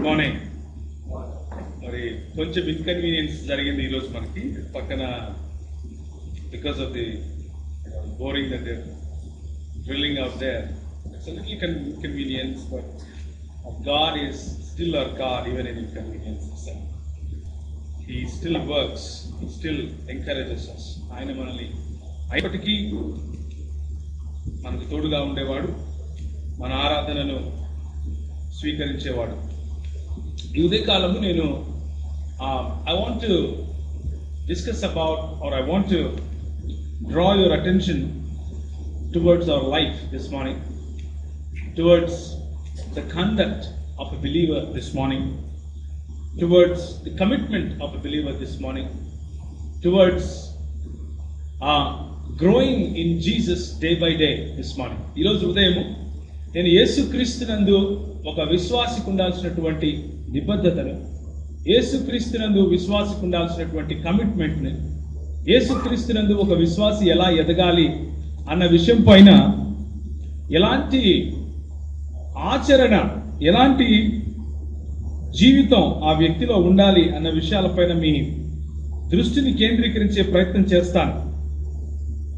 Morning. మరి కొంచెం inconvenience జరిగింది ఈరోజు మనకి పక్కన, because of the boring that they drilling out there. It's a little inconvenience, but God is still our God even in inconvenience. He still works, He still encourages us. ఆయన మనల్ని అయినప్పటికీ మనకు తోడుగా ఉండేవాడు, మన ఆరాధనను స్వీకరించేవాడు. ఈ ఉదయకాలము నేను I want to discuss about, or I want to draw your attention towards our life this morning, towards the conduct of a believer this morning, towards the commitment of a believer this morning, towards growing in Jesus day by day this morning. ఈరోజు ఉదయము నేను యేసుక్రీస్తునందు ఒక విశ్వాసికి ఉండాల్సినటువంటి నిబద్ధతను, యేసుక్రీస్తునందు విశ్వాసికి ఉండాల్సినటువంటి కమిట్మెంట్ని, యేసుక్రీస్తునందు ఒక విశ్వాసి ఎలా ఎదగాలి అన్న విషయం పైన ఎలాంటి ఆచరణ, ఎలాంటి జీవితం ఆ వ్యక్తిలో ఉండాలి అన్న విషయాలపైన మీ దృష్టిని కేంద్రీకరించే ప్రయత్నం చేస్తాను.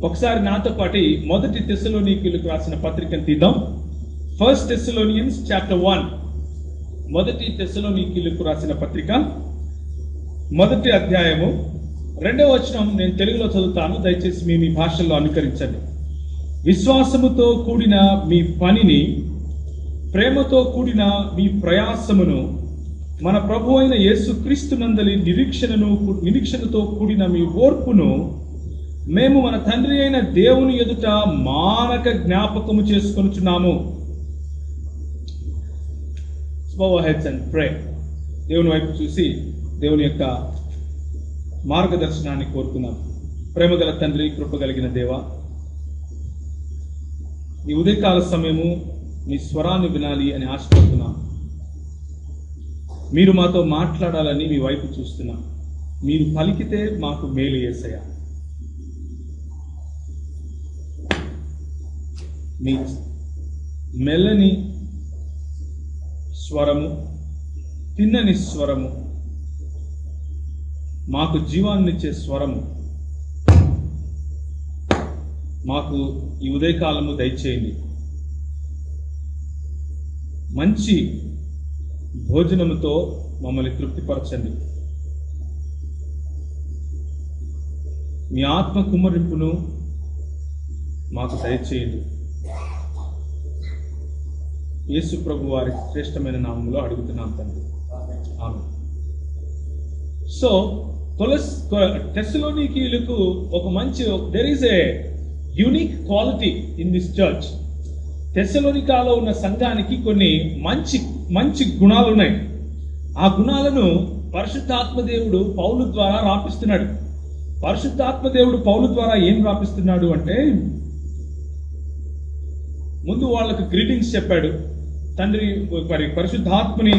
ఒకసారి నాతో పాటు మొదటి తెస్సలోనికీయులకు రాసిన పత్రికను తీద్దాం. 1 Thessalonians chapter 1. మొదటి తెస్సలోనికీయులకు రాసిన పత్రిక మొదటి అధ్యాయము 2వ వచనం నేను తెలుగులో చదువుతాను, దయచేసి మీ భాషల్లో అనుకరించండి. విశ్వాసముతో కూడిన మీ పనిని, ప్రేమతో కూడిన మీ ప్రయాసమును, మన ప్రభు అయిన యేసుక్రీస్తునందలి నిరీక్షణతో కూడిన మీ ఓర్పును మేము మన తండ్రి అయిన దేవుని ఎదుట మానక జ్ఞాపకము చేసుకొనుచున్నాము. Bow our heads and pray. దేవుని వైపు చూసి దేవుని యొక్క మార్గదర్శనాన్ని కోరుతున్నాం. ప్రేమగల తండ్రి, కృపగలిగిన దేవ, ఈ ఉదయకాల సమయము మీ స్వరాన్ని వినాలి అని ఆశపడుతున్నాం. మీరు మాతో మాట్లాడాలని మీ వైపు చూస్తున్నాం. మీరు పలికితే మాకు మేలు యేసయ్యా. మీ మెల్లని స్వరము, తిన్నని స్వరము, మాకు జీవాన్నిచ్చే స్వరము మాకు ఈ ఉదయకాలము దయచేయండి. మంచి భోజనముతో మమ్మల్ని తృప్తిపరచండి. మీ ఆత్మ కుమ్మరింపును మాకు దయచేయండి. యేసు ప్రభు వారి శ్రేష్టమైన నామములో అడుగుతున్నాం తండ్రి, ఆమేన్. సో తెస్సలోనికీయులకు ఒక మంచి, there is a unique quality in this church. తెస్సలోనికాలో ఉన్న సంఘానికి కొన్ని మంచి గుణాలు ఉన్నాయి. ఆ గుణాలను పరిశుద్ధాత్మదేవుడు పౌలు ద్వారా రాపిస్తున్నాడు. పరిశుద్ధాత్మదేవుడు పౌలు ద్వారా ఏం రాపిస్తున్నాడు అంటే, ముందు వాళ్ళకు గ్రీటింగ్స్ చెప్పాడు. తండ్రి పరిశుద్ధాత్మని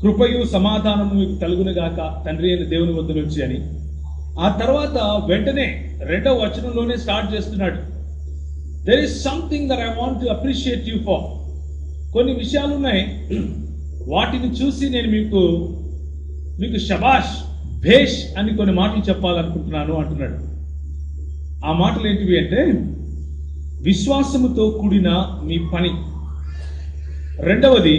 కృపయు సమాధానము మీకు కలుగునుగాక తండ్రి అయిన దేవుని వద్ద నుంచి అని. ఆ తర్వాత వెంటనే 2వ వచనంలోనే స్టార్ట్ చేస్తున్నాడు. There is something that I want to appreciate you for. కొన్ని విషయాలు ఉన్నాయి, వాటిని చూసి నేను మీకు శబాష్, భేష్ అని కొన్ని మాటలు చెప్పాలనుకుంటున్నాను అంటున్నాడు. ఆ మాటలు ఏంటివి అంటే, విశ్వాసముతో కూడిన మీ పని, 2వది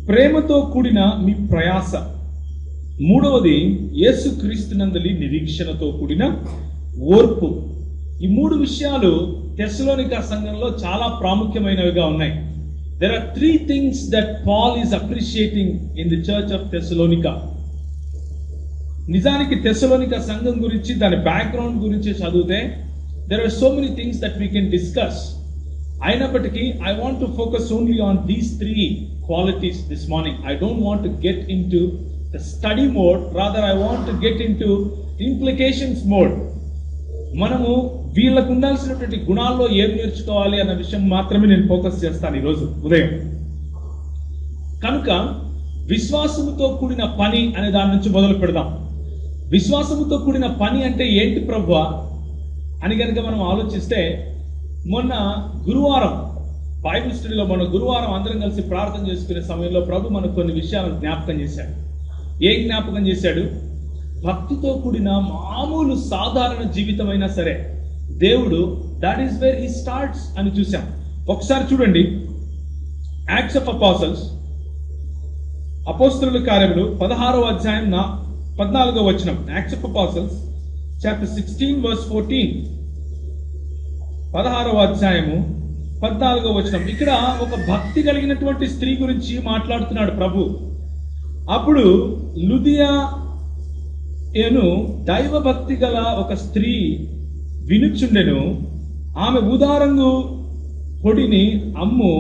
ప్రేమతో కూడిన మీ ప్రయాస, 3వది యేసుక్రీస్తునందలి నిరీక్షణతో కూడిన ఓర్పు. ఈ 3 విషయాలు తెస్సలోనిక సంఘంలో చాలా ప్రాముఖ్యమైనవిగా ఉన్నాయి. There are 3 things that Paul is appreciating in the church of Thessalonica. నిజానికి తెస్సలోనిక సంఘం గురించి, దాని బ్యాక్గ్రౌండ్ గురించి చదివితే there are so many things that we can discuss. అయినప్పటికీ I want to focus only on these 3 qualities this morning. I don't want to get into the study mode, rather I want to get into implications mode. మనము వీళ్ళకు ఉండాల్సినటువంటి గుణాల్లో ఏం నేర్చుకోవాలి అన్న విషయం మాత్రమే నేను ఫోకస్ చేస్తాను ఈరోజు ఉదయం. కనుక విశ్వాసముతో కూడిన పని అనే దాని నుంచి మొదలు పెడదాం. విశ్వాసముతో కూడిన పని అంటే ఏంటి ప్రభువా అని కనుక మనం ఆలోచిస్తే, మొన్న గురువారం బైబిల్ స్టడీలో మన గురువారం అందరం కలిసి ప్రార్థన చేసుకునే సమయంలో ప్రభు మనకు కొన్ని విషయాలను జ్ఞాపకం చేశాడు. ఏం జ్ఞాపకం చేశాడు? భక్తితో కూడిన మామూలు సాధారణ జీవితం అయినా సరే దేవుడు that is where he starts అని చూసాం. ఒకసారి చూడండి, యాక్ట్స్ ఆఫ్ అపోస్టల్స్, అపోస్తలుల కార్యములు 16వ అధ్యాయం 14వ వచనం. Acts of Apostles chapter 16 verse 14. 16వ అధ్యాయము 14వ వచనం. ఇక్కడ ఒక భక్తి కలిగినటువంటి స్త్రీ గురించి మాట్లాడుతున్నాడు ప్రభు. అప్పుడు లుదియను దైవ భక్తి గల ఒక స్త్రీ వినుచుండెను. ఆమె ఊదారంగు పొడిని అమ్ము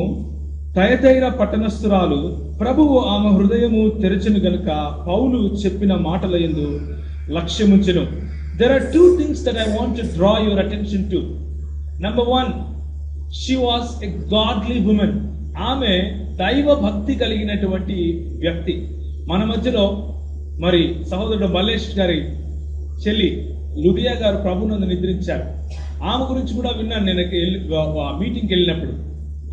తయతైర పట్టణస్థురాలు. ప్రభువు ఆమె హృదయము తెరచెను గనుక పౌలు చెప్పిన మాటల యందు లక్ష్యముంచెను. There are two things that I want to draw your attention to. Number one, she was a godly woman. ఆమె దైవ భక్తి కలిగినటువంటి వ్యక్తి. మన మధ్యలో మరి సహోదరుడు మల్లేష్ గారి చెల్లి లుడియా గారు ప్రభునందు నిద్రించారు. ఆమె గురించి కూడా విన్నాను నేను మీటింగ్కి వెళ్ళినప్పుడు.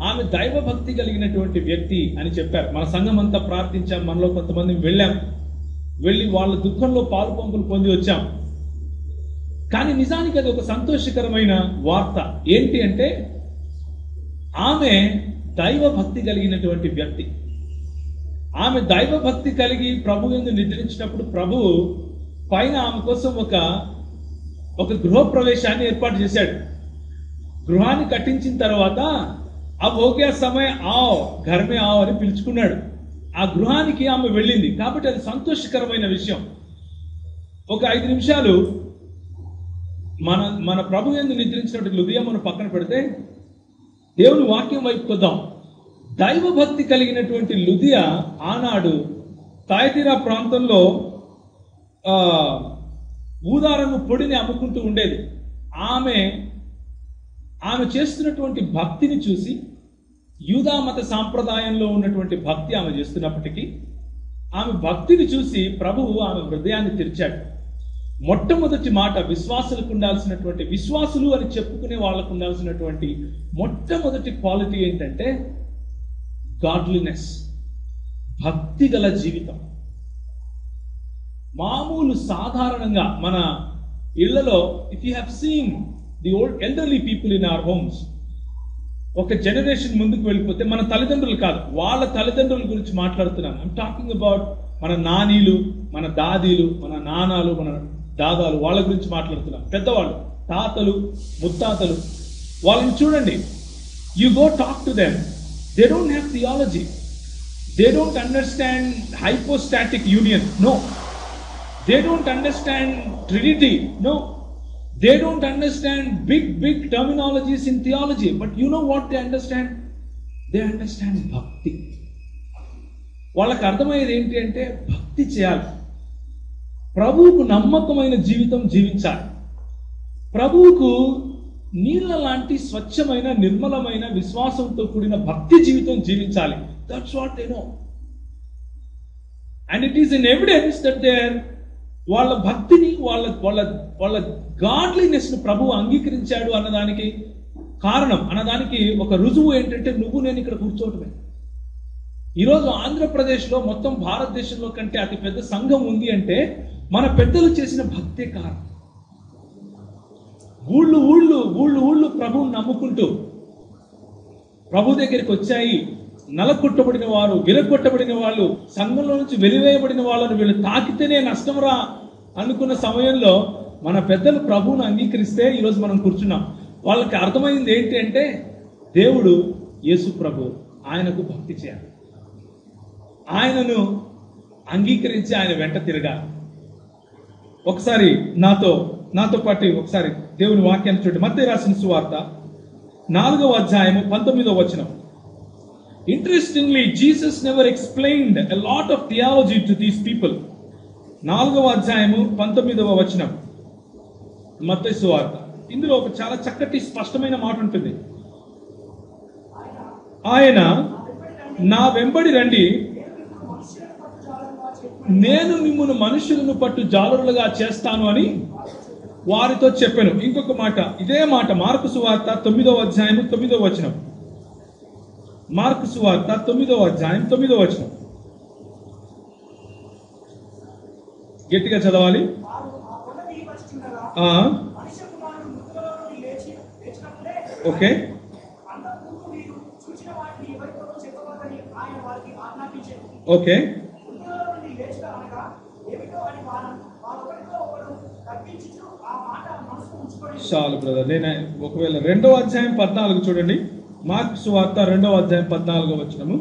ఆమె దైవ భక్తి కలిగినటువంటి వ్యక్తి అని చెప్పారు. మన సంఘం అంతా ప్రార్థించాం, మనలో కొంతమంది వెళ్ళి వాళ్ళ దుఃఖంలో పాలు పంపులు పొంది వచ్చాం. కానీ నిజానికి అది ఒక సంతోషకరమైన వార్త. ఏంటి అంటే ఆమె దైవ భక్తి కలిగినటువంటి వ్యక్తి. ఆమె దైవ భక్తి కలిగి ప్రభు యందు నిద్రించినప్పుడు ప్రభు పైన ఆమె కోసం ఒక గృహ ప్రవేశాన్ని ఏర్పాటు చేశాడు. గృహాన్ని కట్టించిన తర్వాత अब हो गया समय आओ घर में आओ అని పిలుచుకున్నాడు. ఆ గృహానికి ఆమె వెళ్ళింది. కాబట్టి అది సంతోషకరమైన విషయం. ఒక 5 నిమిషాలు మన ప్రభు యందు నిద్రించినటువంటి లుదియమ్మను పక్కన పెడితే దేవుని వాక్యం వైపు కొద్దాం. దైవ భక్తి కలిగినటువంటి లుదియా ఆనాడు తాయతీరా ప్రాంతంలో ఊదారంగు పొడిని అమ్ముకుంటూ ఉండేది. ఆమె చేస్తున్నటువంటి భక్తిని చూసి, యూదా మత సాంప్రదాయంలో ఉన్నటువంటి భక్తి ఆమె చేస్తున్నప్పటికీ ఆమె భక్తిని చూసి ప్రభువు ఆమె హృదయాన్ని తెరిచాడు. మొట్టమొదటి మాట విశ్వాసులకు ఉండాల్సినటువంటి, విశ్వాసులు అని చెప్పుకునే వాళ్ళకు ఉండాల్సినటువంటి మొట్టమొదటి క్వాలిటీ ఏంటంటే గాడ్లీనెస్, భక్తి గల జీవితం. మామూలు సాధారణంగా మన ఇళ్లలో if you have seen the old elderly people in our homes, ఒక జనరేషన్ ముందుకు వెళ్ళిపోతే మన తల్లిదండ్రులు కాదు, వాళ్ళ తల్లిదండ్రుల గురించి మాట్లాడుతున్నాను. ఐమ్ టాకింగ్ అబౌట్ మన నానీలు, మన దాదీలు, మన నాన్నలు, మన దాదాలు, వాళ్ళ గురించి మాట్లాడుతున్నాం. పెద్దవాళ్ళు, తాతలు, ముత్తాతలు, వాళ్ళని చూడండి. You go talk to them, they don't have theology, they don't understand hypostatic union, no. They don't understand Trinity, no. They don't understand big terminologies in theology, but you know what they understand? They understand bhakti. వాళ్ళకి అర్థమయ్యేది ఏంటి అంటే భక్తి చేయాలి, ప్రభువుకు నమ్మకమైన జీవితం జీవించాలి, ప్రభువుకు నీళ్ళ లాంటి స్వచ్ఛమైన నిర్మలమైన విశ్వాసంతో కూడిన భక్తి జీవితం జీవించాలి. That's what they know. And it is in evidence that వాళ్ళ భక్తిని, వాళ్ళ గాడ్లీనెస్ ను ప్రభువు అంగీకరించాడు అన్నదానికి కారణం, అన్నదానికి ఒక రుజువు ఏంటంటే నువ్వు నేను ఇక్కడ కూర్చోవటమే. ఈరోజు ఆంధ్రప్రదేశ్లో మొత్తం భారతదేశంలో కంటే అతి పెద్ద సంఘం ఉంది అంటే మన పెద్దలు చేసిన భక్తే కారణం. ఊళ్ళు ప్రభువుని నమ్ముకుంటూ ప్రభు దగ్గరికి వచ్చాయి. నలకొట్టబడిన వారు, విరగొట్టబడిన వాళ్ళు, సంఘంలో నుంచి వెలివేయబడిన వాళ్ళను వీళ్ళు తాకితేనే నష్టంరా అనుకున్న సమయంలో మన పెద్దలు ప్రభువును అంగీకరిస్తే ఈరోజు మనం కూర్చున్నాం. వాళ్ళకి అర్థమైంది ఏంటి అంటే దేవుడు యేసు ప్రభు, ఆయనకు భక్తి చేయాలి, ఆయనను అంగీకరించి ఆయన వెంట తిరగాలి. ఒకసారి నాతో పాటు ఒకసారి దేవుని వాక్యాన్ని చూడండి. మత్తయి రాసిన సువార్త 4వ అధ్యాయము 19వ వచనం. Interestingly, Jesus never explained a lot of theology to these people. 4వ అధ్యాయము 19వ వచనం మత్తయి సువార్త. ఇందులో ఒక చాలా చక్కటి స్పష్టమైన మాట ఉంటుంది. ఆయన నా వెంబడి రండి, నేను మిమ్మును మనుషులను పట్టు జాలరులుగా చేస్తాను అని వారితో చెప్పాను. ఇంకొక మాట, ఇదే మాట మార్కు సువార్త 9వ అధ్యాయము 9వ వచనం. మార్కు సువార్త 9వ అధ్యాయం 9వ వచనం. గట్టిగా చదవాలి. Okay, okay. చాలు బ్రదర్. నేను ఒకవేళ 2వ అధ్యాయం 14 చూడండి. మార్కు సువార్త 2వ అధ్యాయం 14వ వచనము.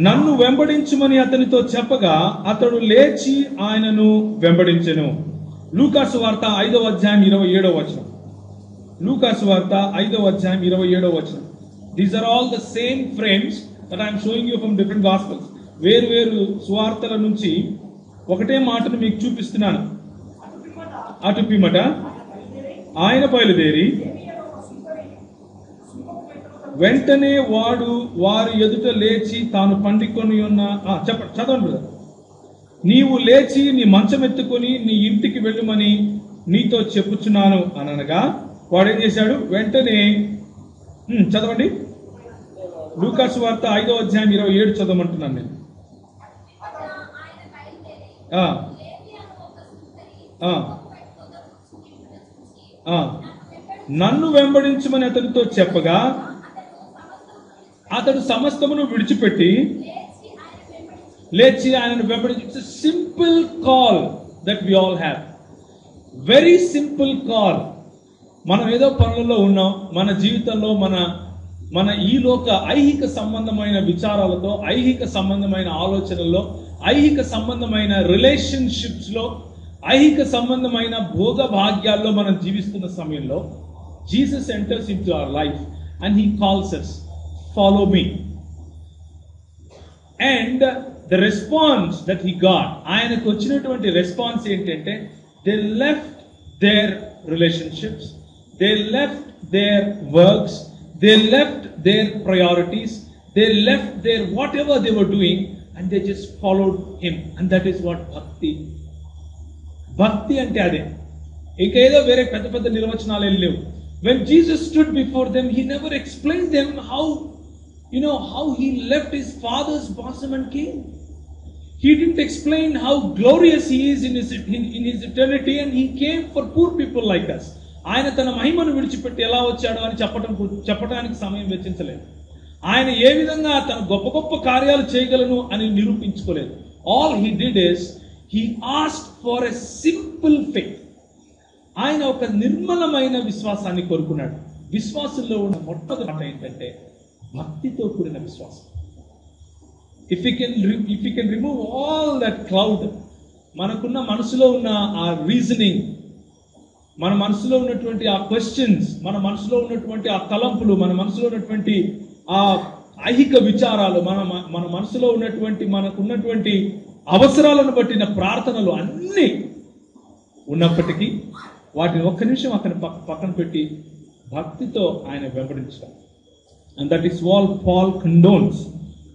నన్ను వెంబడించుమని అతనితో చెప్పగా అతడు లేచి ఆయనను వెంబడించెను. లూకాసు వార్త 5వ అధ్యాయం 27వ వచనం. లూకాసు వార్త 5వ అధ్యాయం 27వ వచనం. These are all the same frames that I'm showing you from different gospels. వేరు వేరు సువార్తల నుంచి ఒకటే మాటను మీకు చూపిస్తున్నాను. అటు పిమ్మట ఆయన బయలుదేరి వెంటనే వారి ఎదుట లేచి తాను పండుకొని ఉన్న చదవండి బ్రదర్. నీవు లేచి నీ మంచం ఎత్తుకొని నీ ఇంటికి వెళ్ళమని నీతో చెప్పుచున్నాను అనగా వాడేం చేశాడు? వెంటనే చదవండి. లూకాసు వార్త 5వ అధ్యాయం 27 చదవమంటున్నాను నేను. నన్ను వెంబడించమని అతనితో చెప్పగా అతడు సమస్తమును విడిచిపెట్టి లేచి ఆయనను వెంబడించి. It's a simple call that we all have. Very simple call. మనం ఏదో పనులలో ఉన్నాం, మన జీవితంలో మన ఈ లోక ఐహిక సంబంధమైన విచారాలతో, ఐహిక సంబంధమైన ఆలోచనల్లో, ఐహిక సంబంధమైన రిలేషన్షిప్స్ లో, ఐహిక సంబంధమైన భోగ భాగ్యాల్లో మనం జీవిస్తున్న సమయంలో Jesus enters into our life and he calls us, follow me. And the response that he got, ఆయనకు వచ్చినటువంటి రెస్పాన్స్ ఏంటంటే, they left their relationships, they left their works, they left their priorities, they left their whatever they were doing and they just followed him. And that is what భక్తి అంటే అదే. ఇంకేదో వేరే పెద్ద పెద్ద నిర్వచనాలు ఏం లేవు. When Jesus stood before them, he never explained them how he left his father's bosom and came. He didn't explain how glorious he is in his eternity and he came for poor people like us. ఆయన తన మహిమను విడిచిపెట్టి ఎలా వచ్చాడో అని చెప్పడానికి సమయం వెచ్చించలేదు. ఆయన ఏ విధంగా తన గొప్ప గొప్ప కార్యాలు చేయగలను అని నిరూపించుకోలేదు. All he did is he asked for a simple faith. ఆయన ఒక నిర్మలమైన విశ్వాసాన్ని కోరుకున్నాడు. విశ్వాసంలో ఉన్న మొట్టమొదటి మాట ఏంటంటే భక్తితో కూడిన విశ్వాసం. If you can remove all that cloud, మనకున్న మనసులో ఉన్న ఆ రీజనింగ్, మన మనసులో ఉన్నటువంటి ఆ క్వశ్చన్స్, మన మనసులో ఉన్నటువంటి ఆ తలంపులు, మన మనసులో ఉన్నటువంటి ఆ ఐహిక విచారాలు, మన మనసులో ఉన్నటువంటి మనకున్నటువంటి అవసరాలను బట్టిన ప్రార్థనలు అన్నీ ఉన్నప్పటికీ వాటిని ఒక్క నిమిషం పక్కన పెట్టి భక్తితో ఆయన వెంబడించడం. And that is what Paul condones.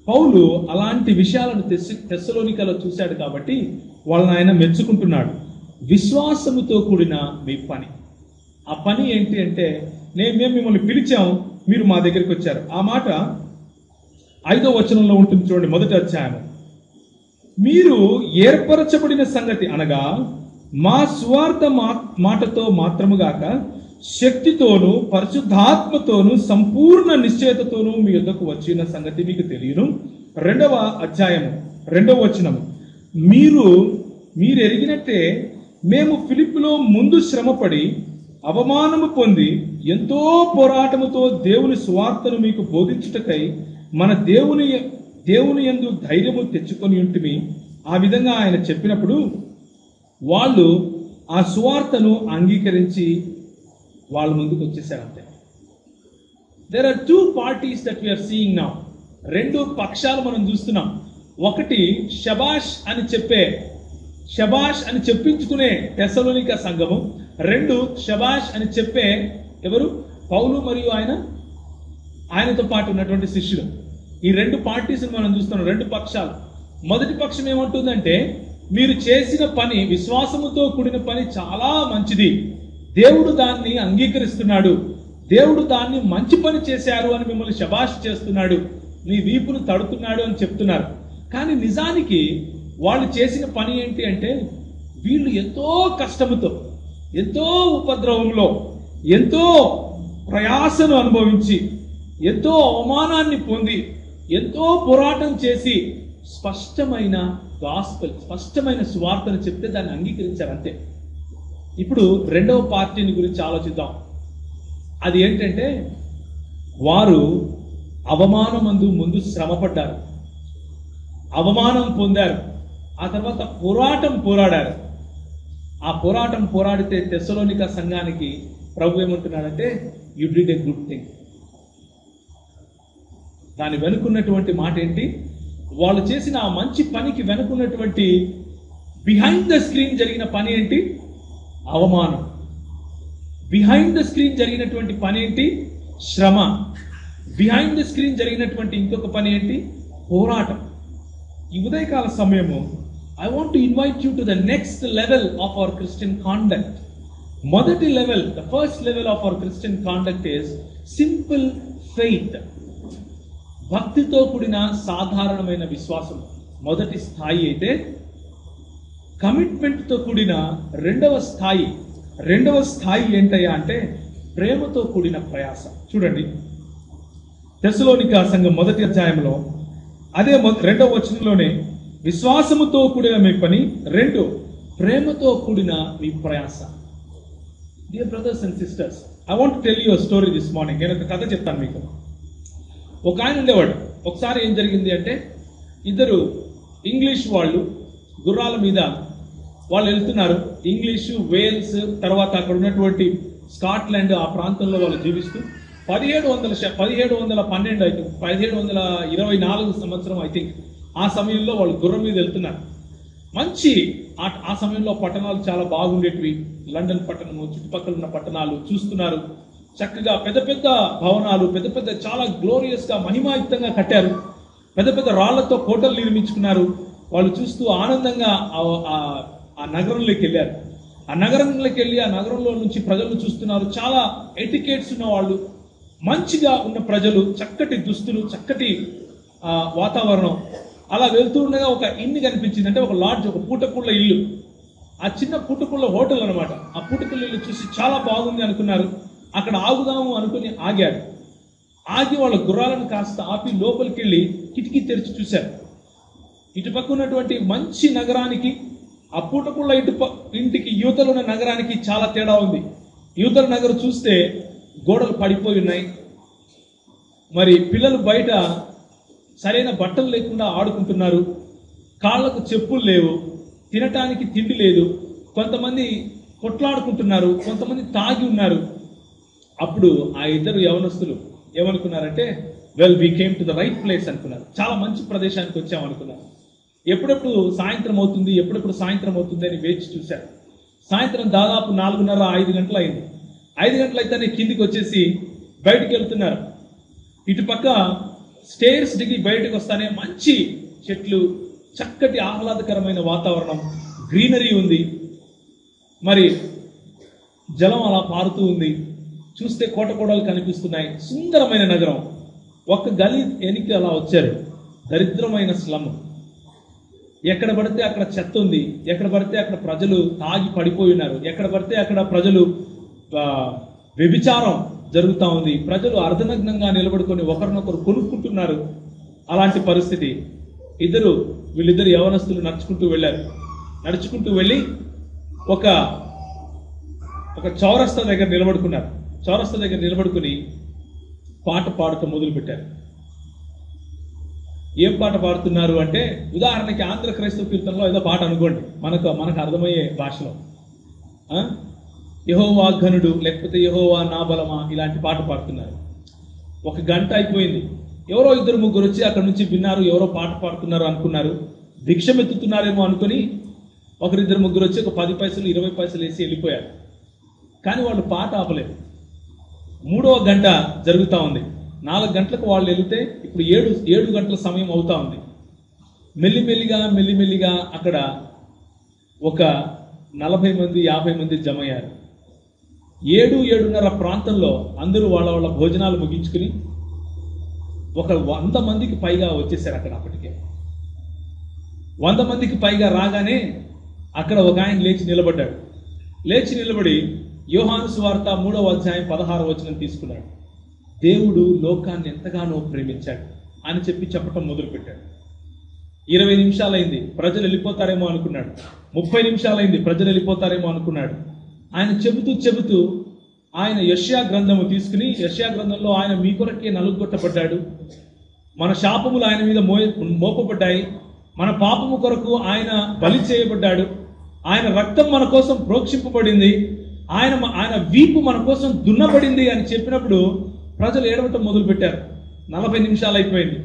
పౌలు అలాంటి విషయాలను తెస్సలోనికలో చూశాడు కాబట్టి వాళ్ళని ఆయన మెచ్చుకుంటున్నాడు. విశ్వాసముతో కూడిన మీ పని. ఆ పని ఏంటి అంటే, మేము మిమ్మల్ని పిలిచాం, మీరు మా దగ్గరికి వచ్చారు. ఆ మాట 5వ వచనంలో ఉంటుంది చూడండి, మొదటి అధ్యాయం. మీరు ఏర్పరచబడిన సంగతి అనగా మా సువార్త మాటతో మాత్రముగాక శక్తితోనూ పరిశుద్ధాత్మతోనూ సంపూర్ణ నిశ్చయతతోనూ మీ యొద్దకు వచ్చిన సంగతి మీకు తెలియను. 2వ అధ్యాయం 2వ వచనము. మీరు ఎరిగినట్టే మేము ఫిలిప్పులో ముందు శ్రమపడి అవమానము పొంది ఎంతో పోరాటముతో దేవుని సువార్తను మీకు బోధించుటకై మన దేవుని యందు ధైర్యము తెచ్చుకొని ఉంటిమి. ఆ విధంగా ఆయన చెప్పినప్పుడు వాళ్ళు ఆ సువార్తను అంగీకరించి వాళ్ళ ముందుకు వచ్చేసారు. అంతే. There are 2 parties that we are seeing now. 2 పక్షాలు మనం చూస్తున్నాం. ఒకటి షబాష్ అని చెప్పించుకునే తెస్సలోనిక సంఘము. 2 షబాష్ అని చెప్పే ఎవరు? పౌలు మరియు ఆయనతో పాటు ఉన్నటువంటి శిష్యులు. ఈ 2 పార్టీస్ మనం చూస్తున్నాం, 2 పక్షాలు. మొదటి పక్షం ఏమంటుందంటే, మీరు చేసిన పని, విశ్వాసముతో కూడిన పని చాలా మంచిది, దేవుడు దాన్ని అంగీకరిస్తున్నాడు, దేవుడు దాన్ని మంచి పని చేశారు అని మిమ్మల్ని శబాష్ చేస్తున్నాడు, మీ వీపును తడుతున్నాడు అని చెప్తున్నారు. కానీ నిజానికి వాళ్ళు చేసిన పని ఏంటి అంటే, వీళ్ళు ఎంతో కష్టముతో, ఎంతో ఉపద్రవంలో, ఎంతో ప్రయాసను అనుభవించి, ఎంతో అవమానాన్ని పొంది, ఎంతో పోరాటం చేసి స్పష్టమైన గాస్పెల్, స్పష్టమైన సువార్తను చెప్తే దాన్ని అంగీకరించారు అంతే. ఇప్పుడు రెండవ పార్టీని గురించి ఆలోచిద్దాం. అది ఏంటంటే, వారు అవమానమందు ముందు శ్రమపడ్డారు, అవమానం పొందారు, ఆ తర్వాత పోరాడారు. ఆ పోరాటం పోరాడితే తెస్సలోనిక సంఘానికి ప్రభు ఏమంటున్నాడంటే, you did a good thing. దాని వెనుకున్నటువంటి మాట ఏంటి? వాళ్ళు చేసిన ఆ మంచి పనికి వెనుకున్నటువంటి బిహైండ్ ద స్క్రీన్ జరిగిన పని ఏంటి? అవమానం. బిహైండ్ ద స్క్రీన్ జరిగినటువంటి పని ఏంటి? శ్రమ. బిహైండ్ ద స్క్రీన్ జరిగినటువంటి ఇంకొక పని ఏంటి? పోరాటం. ఈ ఉదయకాల సమయము I want to invite you to the next level of our Christian conduct. మొదటి level, the first level of our Christian conduct is simple faith. భక్తితో కూడిన సాధారణమైన విశ్వాసం మొదటి స్థాయి అయితే, కమిట్మెంట్తో కూడిన రెండవ స్థాయి ఏంటయ్యా అంటే ప్రేమతో కూడిన ప్రయాస. చూడండి, తెస్సలోనిక సంఘం మొదటి అధ్యాయంలో అదే రెండవ వచనంలోనే విశ్వాసముతో కూడిన మీ పని, రెండు ప్రేమతో కూడిన మీ ప్రయాస. Dear brothers and sisters, I want to tell you a story this morning. నేను ఒక కథ చెప్తాను మీకు. ఒక ఆయన ఉండేవాడు. ఒకసారి ఏం జరిగింది అంటే, ఇద్దరు ఇంగ్లీష్ వాళ్ళు గుర్రాల మీద వాళ్ళు వెళ్తున్నారు. ఇంగ్లీషు, వేల్స్, తర్వాత అక్కడ ఉన్నటువంటి స్కాట్లాండ్, ఆ ప్రాంతంలో వాళ్ళు జీవిస్తూ 1712 అయితే 1724 సంవత్సరం ఐ థింక్ ఆ సమయంలో వాళ్ళు గుర్రం మీద వెళ్తున్నారు. మంచి ఆ సమయంలో పట్టణాలు చాలా బాగుండేటివి. లండన్ పట్టణము, చుట్టుపక్కల ఉన్న పట్టణాలు చూస్తున్నారు. చక్కగా పెద్ద పెద్ద భవనాలు, పెద్ద పెద్ద చాలా గ్లోరియస్ గా మహిమాయుక్తంగా కట్టారు. పెద్ద పెద్ద రాళ్లతో కోటలు నిర్మించుకున్నారు. వాళ్ళు చూస్తూ ఆనందంగా ఆ నగరంలోకి వెళ్ళారు. ఆ నగరంలోకి వెళ్ళి ఆ నగరంలో నుంచి ప్రజలు చూస్తున్నారు. చాలా ఎటికేట్స్ ఉన్న వాళ్ళు, మంచిగా ఉన్న ప్రజలు, చక్కటి దుస్తులు, చక్కటి వాతావరణం. అలా వెళ్తూ ఉండగా ఒక ఇల్లు కనిపించింది. అంటే ఒక లాడ్జ్, ఒక పూటకుళ్ళ ఇల్లు. ఆ చిన్న పూటకుళ్ళ హోటల్ అనమాట. ఆ పూటకుళ్ళ ఇల్లు చూసి చాలా బాగుంది అనుకున్నారు. అక్కడ ఆగుదాము అనుకుని ఆగారు. ఆగి వాళ్ళ గుర్రాలను కాస్త ఆపి లోపలికి వెళ్ళి కిటికీ తెరిచి చూశారు. ఇటుపక్క ఉన్నటువంటి మంచి నగరానికి, ఆ పూటకుళ్ళ ఇంటికి యువతలు ఉన్న నగరానికి చాలా తేడా ఉంది. యువతల నగరం చూస్తే గోడలు పడిపోయి ఉన్నాయి. మరి పిల్లలు బయట సరైన బట్టలు లేకుండా ఆడుకుంటున్నారు. కాళ్లకు చెప్పులు లేవు, తినటానికి తిండి లేదు. కొంతమంది కొట్లాడుకుంటున్నారు, కొంతమంది తాగి ఉన్నారు. అప్పుడు ఆ ఇద్దరు యవనస్తులు ఏమనుకున్నారంటే, well we came to the right place అనుకున్నారు. చాలా మంచి ప్రదేశానికి వచ్చాం అనుకున్నారు. ఎప్పుడెప్పుడు సాయంత్రం అవుతుంది అని వేచి చూశారు. సాయంత్రం దాదాపు 4:30-5 గంటలు అయింది. 5 గంటలు అయితేనే కిందికి వచ్చేసి బయటికి వెళ్తున్నారు. ఇటుపక్క స్టేర్స్ దిగి బయటకు వస్తానే మంచి చెట్లు, చక్కటి ఆహ్లాదకరమైన వాతావరణం, గ్రీనరీ ఉంది. మరి జలం అలా పారుతూ ఉంది. చూస్తే కోటకోడలు కనిపిస్తున్నాయి. సుందరమైన నగరం. ఒక్క గలీ ఎనికి అలా వచ్చారు. దరిద్రమైన స్లమ్. ఎక్కడ పడితే అక్కడ చెత్త ఉంది. ఎక్కడ పడితే అక్కడ ప్రజలు తాగి పడిపోయి ఉన్నారు. ఎక్కడ పడితే అక్కడ ప్రజలు వ్యభిచారం జరుగుతూ ఉంది. ప్రజలు అర్ధనగ్నంగా నిలబడుకొని ఒకరినొకరు కొనుక్కుంటున్నారు. అలాంటి పరిస్థితి. వీళ్ళిద్దరు యవనస్తులు నడుచుకుంటూ వెళ్ళారు. నడుచుకుంటూ వెళ్ళి ఒక చౌరస్తా దగ్గర నిలబడుకున్నారు. చౌరస్తా దగ్గర నిలబడుకుని పాట పాడుతూ మొదలు పెట్టారు. ఏం పాట పాడుతున్నారు అంటే, ఉదాహరణకి ఆంధ్ర క్రైస్తవ కీర్తనలో ఏదో పాట అనుకోండి, మనకు అర్థమయ్యే భాషలో. యెహోవా ఘనుడు, లేకపోతే యెహోవా నా బలమా, ఇలాంటి పాట పాడుతున్నారు. 1 గంట అయిపోయింది. ఎవరో 2-3 వచ్చి అక్కడ నుంచి విన్నారు. ఎవరో పాట పాడుతున్నారు అనుకున్నారు. భిక్షమెత్తుతున్నారేమో అనుకుని 1-2-3 వచ్చి ఒక 10 పైసలు 20 పైసలు వేసి వెళ్ళిపోయారు. కానీ వాళ్ళు పాట ఆపలేదు. 3వ గంట జరుగుతూ ఉంది. 4 గంటలకు వాళ్ళు వెళితే ఇప్పుడు 7 గంటల సమయం అవుతా ఉంది. మెల్లిమెల్లిగా అక్కడ ఒక 40 మంది 50 మంది జమ అయ్యారు. 7-7:30 ప్రాంతంలో అందరూ వాళ్ళ భోజనాలు ముగించుకుని ఒక 100 మందికి పైగా వచ్చేసారు అక్కడ. అప్పటికే 100 మందికి పైగా రాగానే అక్కడ ఒక ఆయన లేచి నిలబడ్డాడు. లేచి నిలబడి యోహాను సువార్త 3వ అధ్యాయం 16వ వచనం తీసుకున్నాడు. దేవుడు లోకాన్ని ఎంతగానో ప్రేమించాడు అని చెప్పటం మొదలుపెట్టాడు. 20 నిమిషాలైంది, ప్రజలు వెళ్ళిపోతారేమో అనుకున్నాడు. 30 నిమిషాలైంది, ప్రజలు వెళ్ళిపోతారేమో అనుకున్నాడు. ఆయన చెబుతూ ఆయన యెషయా గ్రంథము తీసుకుని, యెషయా గ్రంథంలో ఆయన మీ కొరకే నలుగొట్టబడ్డాడు, మన శాపములు ఆయన మీద మోపబడ్డాయి, మన పాపము కొరకు ఆయన బలి చేయబడ్డాడు, ఆయన రక్తం మన కోసం ప్రోక్షింపబడింది, ఆయన వీపు మన కోసం దున్నబడింది అని చెప్పినప్పుడు ప్రజలు ఏడవటం మొదలు పెట్టారు. 40 నిమిషాలు అయిపోయింది,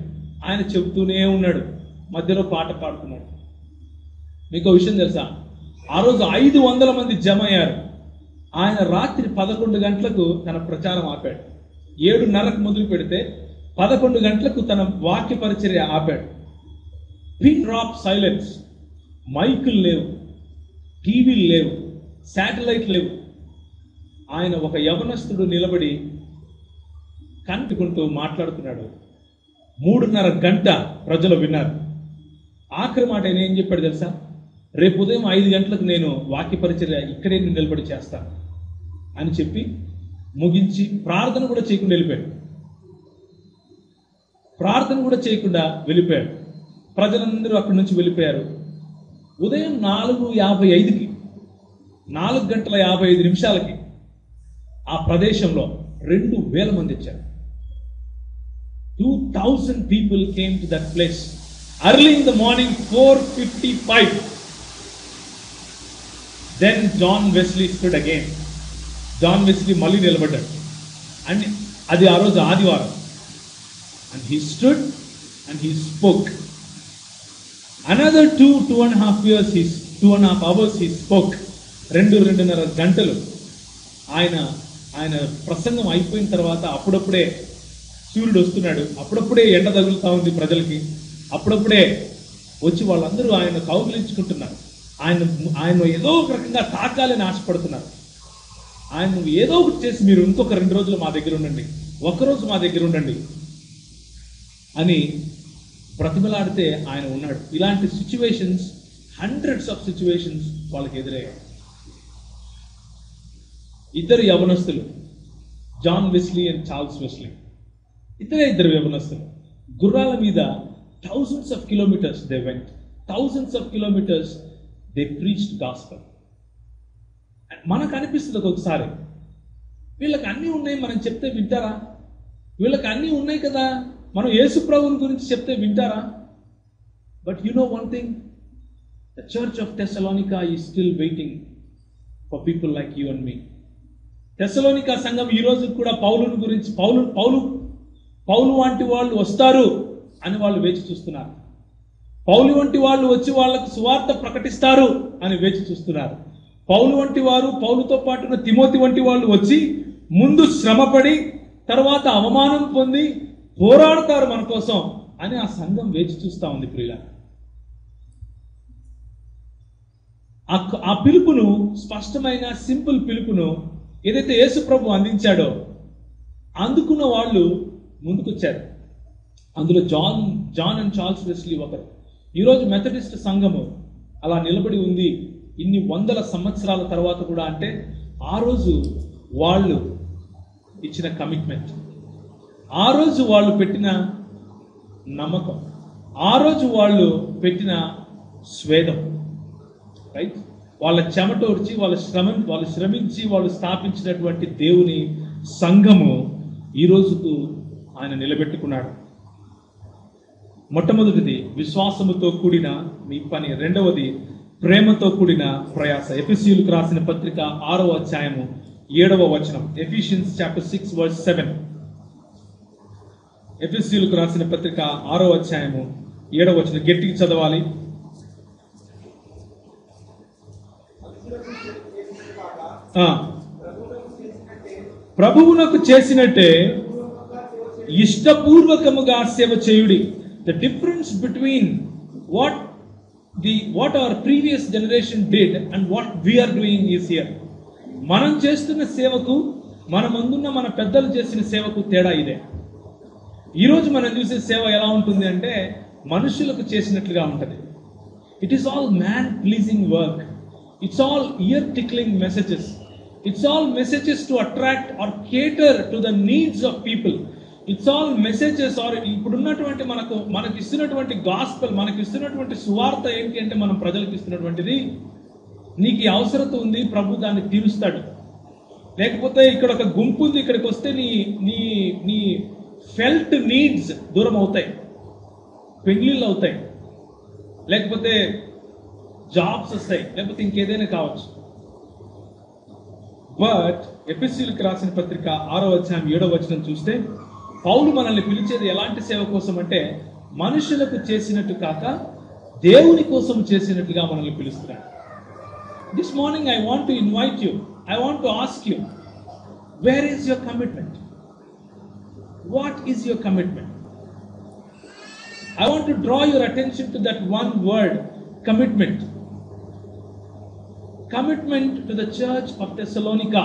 ఆయన చెబుతూనే ఉన్నాడు, మధ్యలో పాట పాడుతున్నాడు. మీకు విషయం తెలుసా, ఆ రోజు 500 మంది జమ అయ్యారు. ఆయన రాత్రి 11 గంటలకు తన ప్రచారం ఆపాడు. 7:30కు మొదలు పెడితే 11 గంటలకు తన వాక్య పరిచర్య ఆపాడు. Pin drop silence. మైకులు లేవు, టీవీలు లేవు, శాటిలైట్ లేవు. ఆయన ఒక యవనస్తుడు నిలబడి కంటుకుంటూ మాట్లాడుతున్నాడు. 3:30 గంట ప్రజలు విన్నారు. ఆఖరి మాట ఆయన ఏం చెప్పాడు తెలుసా, రేపు ఉదయం 5 గంటలకు నేను వాక్య పరిచర్య ఇక్కడే నిలబడి చేస్తాను అని చెప్పి ముగించి ప్రార్థన కూడా చేయకుండా వెళ్ళిపోయాడు. ప్రజలందరూ అక్కడి నుంచి వెళ్ళిపోయారు. ఉదయం 4:55కి 4:55 ఆ ప్రదేశంలో 2,000 మంది వచ్చారు. 2,000 people came to that place early in the morning, 4:55. Then John Wesley stood again. John Wesley మళ్ళీ నిలబడ్డాడు. అండ్ అది ఆ రోజు ఆదివారం. And he stood and he spoke. Another 2.5 hours he spoke. 2.5 గంటలు ఆయన ప్రసంగం అయిపోయిన తర్వాత అప్పుడప్పుడే సూర్యుడు వస్తున్నాడు, అప్పుడప్పుడే ఎండ తగులుతా ఉంది ప్రజలకి, అప్పుడప్పుడే వచ్చి వాళ్ళందరూ ఆయన కౌగిలించుకుంటున్నారు. ఆయన ఏదో ఒక రకంగా తాకాలని ఆశపడుతున్నారు. ఆయన ఏదో ఒకటి చేసి మీరు ఇంకొక 2 రోజులు మా దగ్గర ఉండండి, ఒక్కరోజు మా దగ్గర ఉండండి అని బ్రతిమలాడితే ఆయన ఉన్నాడు. ఇలాంటి సిచ్యువేషన్స్, హండ్రెడ్స్ ఆఫ్ సిచ్యువేషన్స్ వాళ్ళకి ఎదురయ్యాయి. 2 యవనస్తులు, John Wesley and Charles Wesley, 2 యవనస్తులు గుర్రాల మీద thousands of kilometers they went, thousands of kilometers they preached gospel. మనకు అనిపిస్తుంది ఒక్కొక్కసారి, వీళ్ళకి అన్నీ ఉన్నాయి, మనం చెప్తే వింటారా? వీళ్ళకి అన్నీ ఉన్నాయి కదా, మనం యేసు ప్రభువుని గురించి చెప్తే వింటారా? But you know one thing, the church of Thessalonica is still waiting for people like you and me. Thessalonica సంఘం ఈ రోజు కూడా పౌలుని గురించి, పౌలు వంటి వాళ్ళు వస్తారు అని వాళ్ళు వేచి చూస్తున్నారు. పౌలు వంటి వాళ్ళు వచ్చి వాళ్ళకు సువార్త ప్రకటిస్తారు అని వేచి చూస్తున్నారు. పౌలు వంటి వారు, పౌలుతో పాటున్న తిమోతి వంటి వాళ్ళు వచ్చి ముందు శ్రమపడి తర్వాత అవమానం పొంది పోరాడతారు మన కోసం అని ఆ సంఘం వేచి చూస్తా ఉంది. ప్రియుల, ఆ పిలుపును, స్పష్టమైన సింపుల్ పిలుపును ఏదైతే యేసు ప్రభు అందించాడో అందుకున్న వాళ్ళు ముందుకొచ్చారు. అందులో జాన్ అండ్ చార్ల్స్ వెస్లీ ఒకరు. ఈరోజు మెథడిస్ట్ సంఘము అలా నిలబడి ఉంది ఇన్ని 100 సంవత్సరాల తర్వాత కూడా. అంటే ఆ రోజు వాళ్ళు ఇచ్చిన కమిట్మెంట్, ఆ రోజు వాళ్ళు పెట్టిన నమ్మకం, ఆ రోజు వాళ్ళు పెట్టిన స్వేదం, రైట్? వాళ్ళ చెమటోర్చి, వాళ్ళు శ్రమించి వాళ్ళు స్థాపించినటువంటి దేవుని సంఘము ఈ రోజుకు ఆయన నిలబెట్టుకున్నాడు. మొట్టమొదటిది విశ్వాసముతో కూడిన మీ పని, రెండవది ప్రేమతో కూడిన ప్రయాస. ఎఫెసీయులకు రాసిన పత్రిక 6వ అధ్యాయము 7వ వచనం. Ephesians chapter 6 verse 7. ఎఫెసీయులకు రాసిన పత్రిక 6వ అధ్యాయము 7వ వచనం గట్టిగా చదవాలి. ప్రభువునకు చేసినట్టే ఇష్టపూర్వకముగా సేవ చేయుడి. The difference between what our previous generation did and what we are doing is here. మనం చేస్తున్న సేవకు, మన ముందున్న మన పెద్దలు చేసిన సేవకు తేడా ఇదే. ఈరోజు మనం చూసే సేవ ఎలా ఉంటుంది అంటే మనుషులకు చేసినట్లుగా ఉంటుంది. It is all man pleasing work. It's all ear tickling messages. It's all messages to attract or cater to the needs of people. It's all messages or ఇప్పుడున్నటువంటి మనకు ఇస్తున్నటువంటి గాస్పెల్, మనకి ఇస్తున్నటువంటి సువార్త ఏంటి అంటే మనం ప్రజలకు ఇస్తున్నటువంటిది, నీకు ఈ అవసరత ఉంది, ప్రభు దాన్ని తీరుస్తాడు. లేకపోతే ఇక్కడ ఒక గుంపు ఉంది, ఇక్కడికి వస్తే నీ ఫెల్ట్ నీడ్స్ దూరం అవుతాయి, పెళ్లిళ్ళు అవుతాయి, లేకపోతే జాబ్స్ వస్తాయి, లేకపోతే ఇంకేదైనా కావచ్చు. బట్ ఎఫెసీయులకు రాసిన పత్రిక 6వ అధ్యాయం 7వ వచనం చూస్తే పౌలు మనల్ని పిలిచేది ఎలాంటి సేవ కోసం అంటే మనుషులకు చేసినట్టు కాక దేవుని కోసం చేసినట్టుగా మనల్ని పిలుస్తున్నాడు. This morning I want to invite you, I want to ask you, where is your commitment? What is your commitment? I want to draw your attention to that one word, commitment. Commitment to the church of Thessalonica.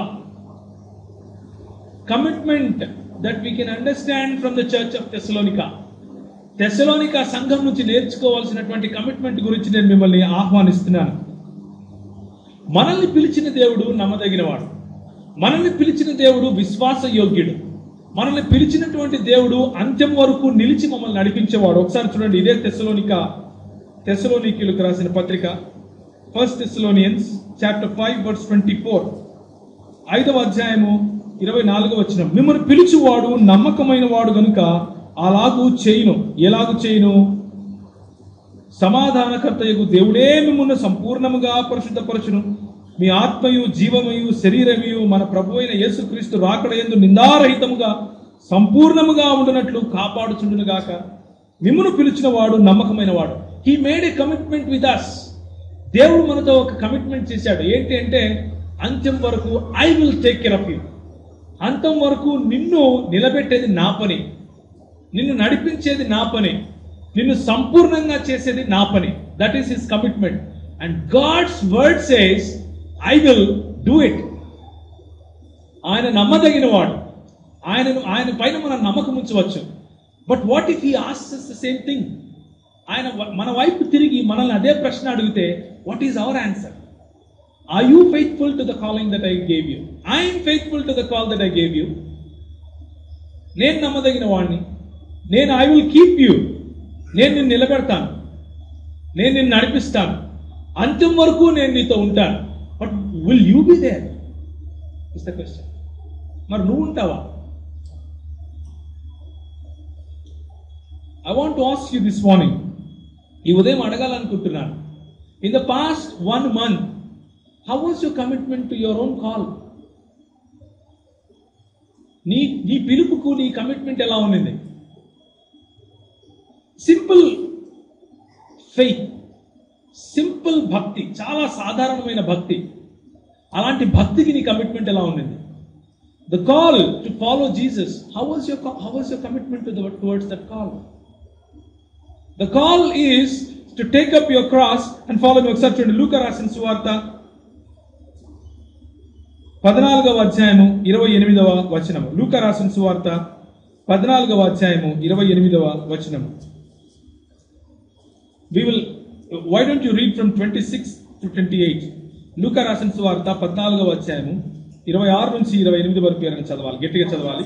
Commitment that we can understand from the church of Thessalonica. Thessalonica సంఘం నుంచి నేర్చుకోవాల్సినటువంటి commitment గురించి నేను మిమ్మల్ని ఆహ్వానిస్తున్నాను. మనల్ని పిలిచిన దేవుడు నమ్మదగినవాడు. మనల్ని పిలిచిన దేవుడు విశ్వాస యోగ్యుడు. మనల్ని పిలిచినటువంటి దేవుడు అంత్యం వరకు నిలిచి మమ్మల్ని నడిపించేవాడు. ఒకసారి చూడండి, ఇదే తెస్సలోనికీయులకు రాసిన పత్రిక 1 Thessalonians chapter 5 verse 24, 5వ అధ్యాయము 24వ వచనం. మిమ్మల్ని పిలిచివాడు నమ్మకమైన వాడు గనుక అలాగూ చేయును. ఎలాగూ చేయును? సమాధానకర్తయగు దేవుడే మిమ్మల్ని సంపూర్ణముగా పరిశుద్ధపరచును. మీ ఆత్మయు జీవమయు శరీరమయు మన ప్రభువైన యేసుక్రీస్తు రాకడయందు నిందారహితముగా సంపూర్ణముగా ఉండునట్లు కాపాడుచుండును గాక. మిమ్మును పిలిచిన వాడు నమ్మకమైన వాడు. He made a commitment with us. దేవుడు మనతో ఒక కమిట్మెంట్ చేశాడు. ఏంటి అంటే అంత్యం వరకు I will take care of you. అంతం వరకు నిన్ను నిలబెట్టేది నా పని, నిన్ను నడిపించేది నా పని, నిన్ను సంపూర్ణంగా చేసేది నా పని. That is his commitment. And God's word says I will do it. ఆయన నమ్మదగిన వాడు. ఆయన పైన మనం నమ్మకం ఉంచవచ్చు. But what if he asks us the same thing? ఆయన మన వైపు తిరిగి మనల్ని అదే ప్రశ్న అడిగితే what is our answer? Are you faithful to the calling that I gave you? I am faithful to the call that I gave you. నేను నమ్మదగిన వాడిని. నేను I will keep you. నేను నిన్ను నిలబెడతాను, నేను నిన్ను నడిపిస్తాను, అంత్యం వరకు నేను నీతో ఉంటాను. But will you be there is the question. మరి నువ్వు ఉంటావా? I want to ask you this morning. ఈ ఉదయం అడగాలనుకుంటున్నాను, in the past 1 month how was your commitment to your own call? నీ పిలుపుకు నీ కమిట్మెంట్ ఎలా ఉన్నది? సింపుల్ ఫెయిత్, సింపుల్ భక్తి, చాలా సాధారణమైన భక్తి. అలాంటి భక్తికి నీ కమిట్మెంట్ ఎలా ఉంది? The call to follow Jesus, how was your commitment towards that call? The call is to take up your cross and follow me. ఒకసారి చూడండి, లూకా రాసిన సువార్త 14వ అధ్యాయము 28వ వచనము. లూకా రాసిన సువార్త 14వ అధ్యాయము 28వ వచనము. Why don't you read from 26 to 28? లూకా రాసిన సువార్త 14వ అధ్యాయము 26 నుంచి 28 వరకు చదవాలి, గట్టిగా చదవాలి.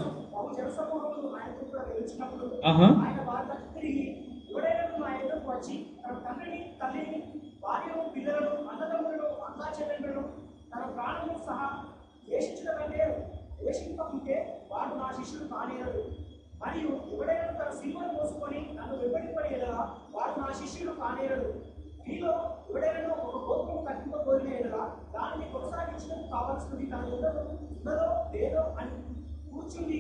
మరియు ఎవడైనా తన సిలువను మోసుకొని నన్ను వెంబడింపడేలా వాడు నా శిష్యుడు కానేరడు. మీలో ఎవడైనా ఒక గోపురం కట్టింపబోయినా దానిని కొనసాగించడానికి కావాల్సినది తన ఉన్నదో లేదో అని కూర్చుండి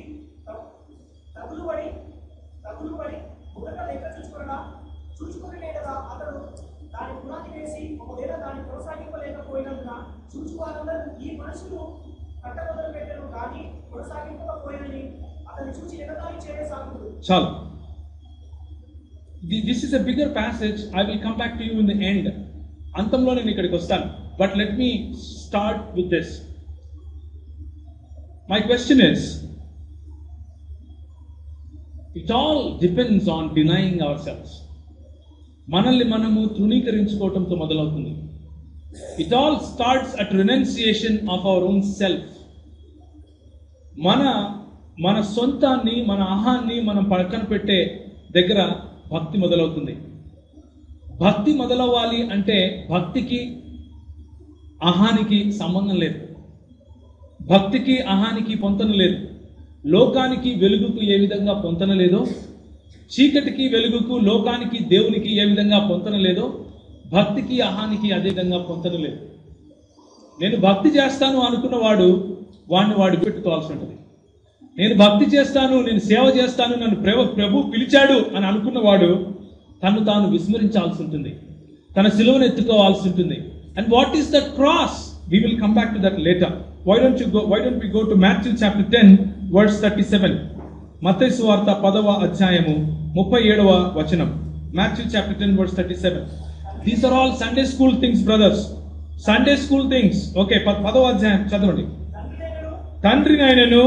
తగులుబడి ముడక లెక్క చూచుకునే కదా అతడు దాని పునాది వేసి ఒకవేళ దాన్ని కొనసాగింపలేకపోయినందున చూచువారందరూ ఈ మనుషులు కట్ట మొదలు పెట్టను కానీ కొనసాగింపకపోయినని అతన్ని చూసి ఎగతాళి చేయసాగుతుంది. చాలు. This is a bigger passage. I will come back to you in the end. అంతంలో నేను ఇక్కడికి వస్తాను. But let me start with this. My question is, it all depends on denying ourselves. మనల్ని మనము తృణీకరించుకోవటంతో మొదలవుతుంది. It all starts at renunciation of our own self. మన సొంతాన్ని, మన అహాన్ని మనం పక్కన పెట్టే దగ్గర భక్తి మొదలవుతుంది. భక్తి మొదలవ్వాలి అంటే భక్తికి అహానికి సంబంధం లేదు. భక్తికి అహానికి పొంతన లేదు. లోకానికి వెలుగుకు ఏ విధంగా పొంతన లేదో, చీకటికి వెలుగుకు, లోకానికి దేవునికి ఏ విధంగా పొంతన లేదో, భక్తికి అహానికి అదే విధంగా పొంతన లేదు. నేను భక్తి చేస్తాను అనుకున్నవాడు వాడిని వాడు పెట్టుకోవాల్సి ఉంటుంది. నేను భక్తి చేస్తాను, నేను సేవ చేస్తాను, నన్ను ప్రభు పిలిచాడు అని అనుకున్నవాడు తను తాను విస్మరించాల్సి ఉంటుంది, తన సిలువను ఎత్తుకోవాల్సి ఉంటుంది. And what is that cross? We will come back to that later. Why don't we go to Matthew chapter 10 verse 37. మత్తయి సువార్త 10వ అధ్యాయము 37వ వచనం. Matthew chapter 10 verse 37. These are all Sunday school things, brothers. Sunday school things. Okay, 10వ అధ్యాయం చదవండి. తండ్రినైనను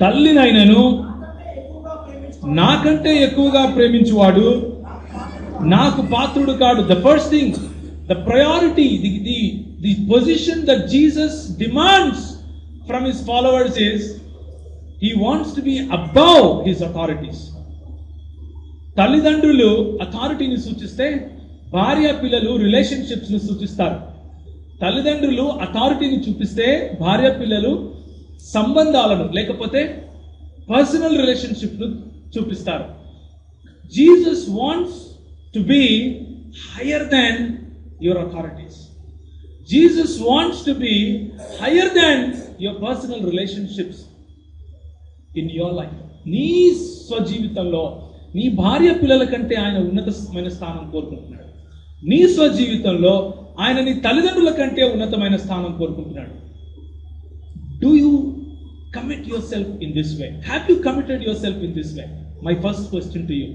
తల్లినైనను నాకంటే ఎక్కువగా ప్రేమించువాడు నాకు పాత్రుడు కాడు. The first thing, the priority, the position that Jesus demands from his followers is he wants to be above his authorities. తల్లిదండ్రులు అథారిటీని సూచిస్తే భార్య పిల్లలు రిలేషన్షిప్స్ ను సూచిస్తారు. తల్లిదండ్రులు అథారిటీని చూపిస్తే భార్య పిల్లలు సంబంధాలను లేకపోతే పర్సనల్ రిలేషన్షిప్ ను చూపిస్తారు. Jesus wants to be higher than your authorities. Jesus wants to be higher than your personal relationships in your life. నీ స్వజీవితంలో నీ భార్య పిల్లల కంటే ఆయన ఉన్నతమైన స్థానం కోరుకుంటున్నాడు. నీ స్వజీవితంలో ఆయన నీ తల్లిదండ్రుల కంటే ఉన్నతమైన స్థానం కోరుకుంటున్నాడు. Do you commit yourself in this way? Have you committed yourself in this way? My first question to you.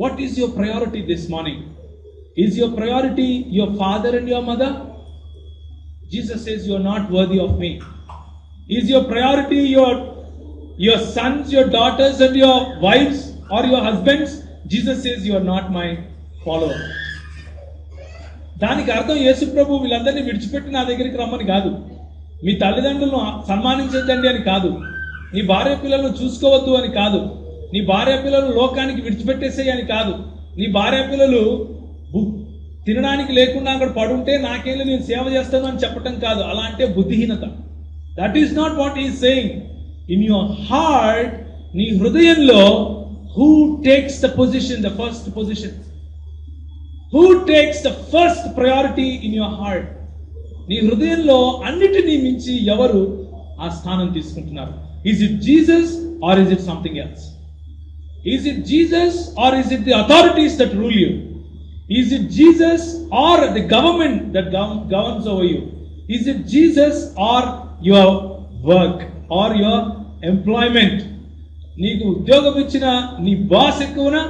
What is your priority this morning? Is your priority your father and your mother? Jesus says you are not worthy of me. Is your priority your sons, your daughters and your wives or your husbands? Jesus says you are not my follower. దానికి అర్థం యేసు ప్రభు వీళ్ళందరినీ విడిచిపెట్టి నా దగ్గరికి రమ్మని కాదు, మీ తల్లిదండ్రులను సన్మానించద్దండి అని కాదు, నీ భార్య పిల్లలను చూసుకోవద్దు అని కాదు, నీ భార్య పిల్లలు లోకానికి విడిచిపెట్టేసేయి అని కాదు, నీ భార్య పిల్లలు తినడానికి లేకుండా అక్కడ పడుంటే నాకేం నేను సేవ చేస్తాను అని చెప్పటం కాదు. అలా అంటే బుద్ధిహీనత. That is not what is saying. In your heart, నీ హృదయంలో who takes the position, the first position, who takes the first priority in your heart. నీ హృదయంలో అన్నిటినీ మించి ఎవరు ఆ స్థానం తీసుకుంటున్నారు? Is it Jesus or is it something else? Is it Jesus or is it the authorities that rule you? Is it Jesus or the government that governs over you? Is it Jesus or your work or your employment? నీకు ఉద్యోగం ఇచ్చిన నీ boss ఎక్కువనా,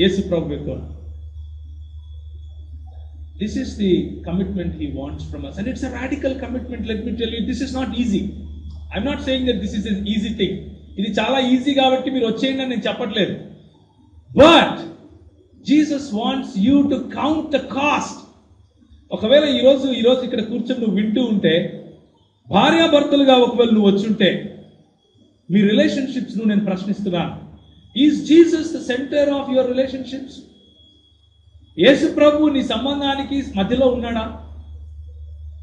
యేసు ప్రభు ఎక్కువనా? This is the commitment he wants from us, and it's a radical commitment. Let me tell you, this is not easy. I'm not saying that this is an easy thing. ఇది చాలా easy కాబట్టి మీరు వచ్చేయండి అని నేను చెప్పట్లేదు. But Jesus wants you to count the cost. ఒకవేళ ఈరోజు ఇక్కడ కూర్చొని నువ్వు వింటూ ఉంటే, భార్యాభర్తలుగా ఒకవేళ నువ్వు వచ్చుంటే, మీ రిలేషన్షిప్స్ ను నేను ప్రశ్నిస్తున్నాను. Is Jesus the centre of your relationships? యేసు ప్రభు నీ సంబంధానికి మధ్యలో ఉన్నాడా?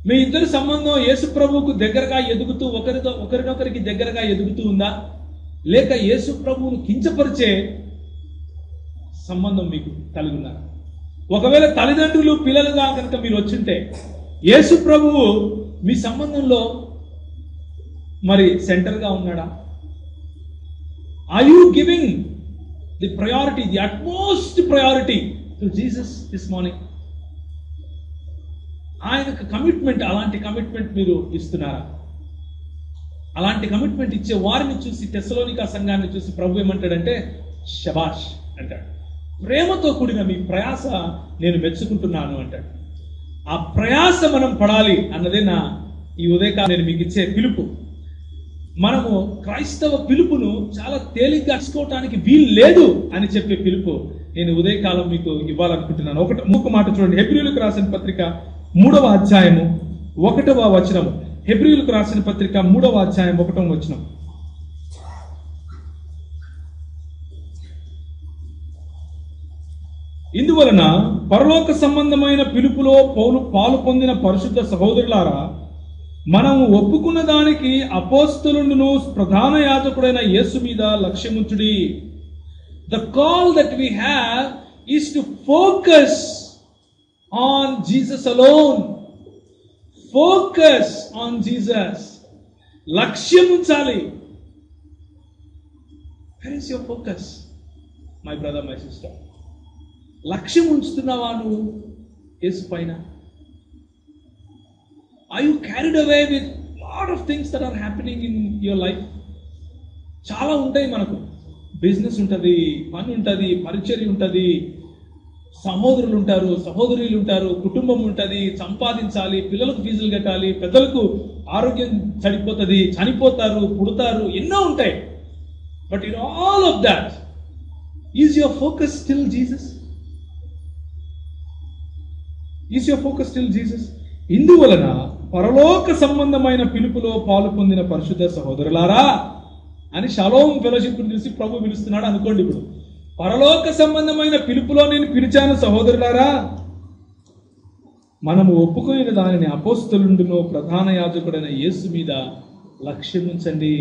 మీ ఇద్దరు సంబంధం యేసు ప్రభువుకు దగ్గరగా ఎదుగుతూ ఒకరినొకరికి దగ్గరగా ఎదుగుతూ ఉందా, లేక యేసు ప్రభువును కించపరిచే సంబంధం మీకు కలిగి ఉన్నారు? ఒకవేళ తల్లిదండ్రులు పిల్లలుగా కనుక మీరు వచ్చుంటే, యేసు ప్రభువు మీ సంబంధంలో మరి సెంటర్ గా ఉన్నాడా? Are you giving the priority, the utmost priority to Jesus this morning? ఆయనకు కమిట్మెంట్, అలాంటి కమిట్మెంట్ మీరు ఇస్తున్నారా? అలాంటి కమిట్మెంట్ ఇచ్చే వారిని చూసి, తెస్సలోనికా సంఘాన్ని చూసి ప్రభు ఏమంటాడంటే శబాష్ అంటాడు. ప్రేమతో కూడిన మీ ప్రయాస నేను మెచ్చుకుంటున్నాను అంటాడు. ఆ ప్రయాస మనం పడాలి అన్నదే నా ఈ ఉదయకాలం నేను మీకు ఇచ్చే పిలుపు, మనము క్రైస్తవ పిలుపును చాలా తేలిగ్గా తీసుకోవటానికి వీలు లేదు అని చెప్పే పిలుపు నేను ఉదయకాలం మీకు ఇవ్వాలనుకుంటున్నాను. ఒక మాట చూడండి, హెబ్రీయులకు రాసిన పత్రిక 3వ అధ్యాయము 1వ వచనము. హెబ్రీయులకు రాసిన పత్రిక 3వ అధ్యాయం 1వ వచనం. ఇందువలన పరలోక సంబంధమైన పిలుపులో పాలు పొందిన పరిశుద్ధ సహోదరులారా, మనము ఒప్పుకున్న దానికి అపోస్తలులను ప్రధాన యాజకుడైన యేసు మీద లక్ష్యముంచుడి. The call that we have is to focus on Jesus alone. Focus on Jesus. లక్ష్యముంచాలి. Where is your focus, my brother, my sister? లక్ష్యం ఉంచుతున్నావా నువ్వు యేసు పైన? Are you carried away with lot of things that are happening in your life? చాలా ఉంటాయి మనకు. Business ఉంటుంది, పని ఉంటుంది, పరిచర్య ఉంటుంది, సహోదరులు ఉంటారు, సహోదరులు ఉంటారు, కుటుంబం ఉంటుంది, సంపాదించాలి, పిల్లలకు ఫీజులు కట్టాలి, పెద్దలకు ఆరోగ్యం చెడిపోతుంది, చనిపోతారు, పుడతారు, ఎన్నో ఉంటాయి. But in all of that is your focus still Jesus? Is your focus still Jesus? ఇందువలన పరలోక సంబంధమైన పిలుపులో పాలు పొందిన పరిశుద్ధ సహోదరులారా అని షాలోమ్ ఫెలోషిప్ తెలిసి ప్రభు పిలుస్తున్నాడు అనుకోండి. ఇప్పుడు పరలోక సంబంధమైన పిలుపులో నేను పిలిచాను సహోదరులారా, మనము ఒప్పుకునే దానిని అపోస్తలుండును ప్రధాన యాజకుడైన యేసు మీద లక్ష్యముంచండి.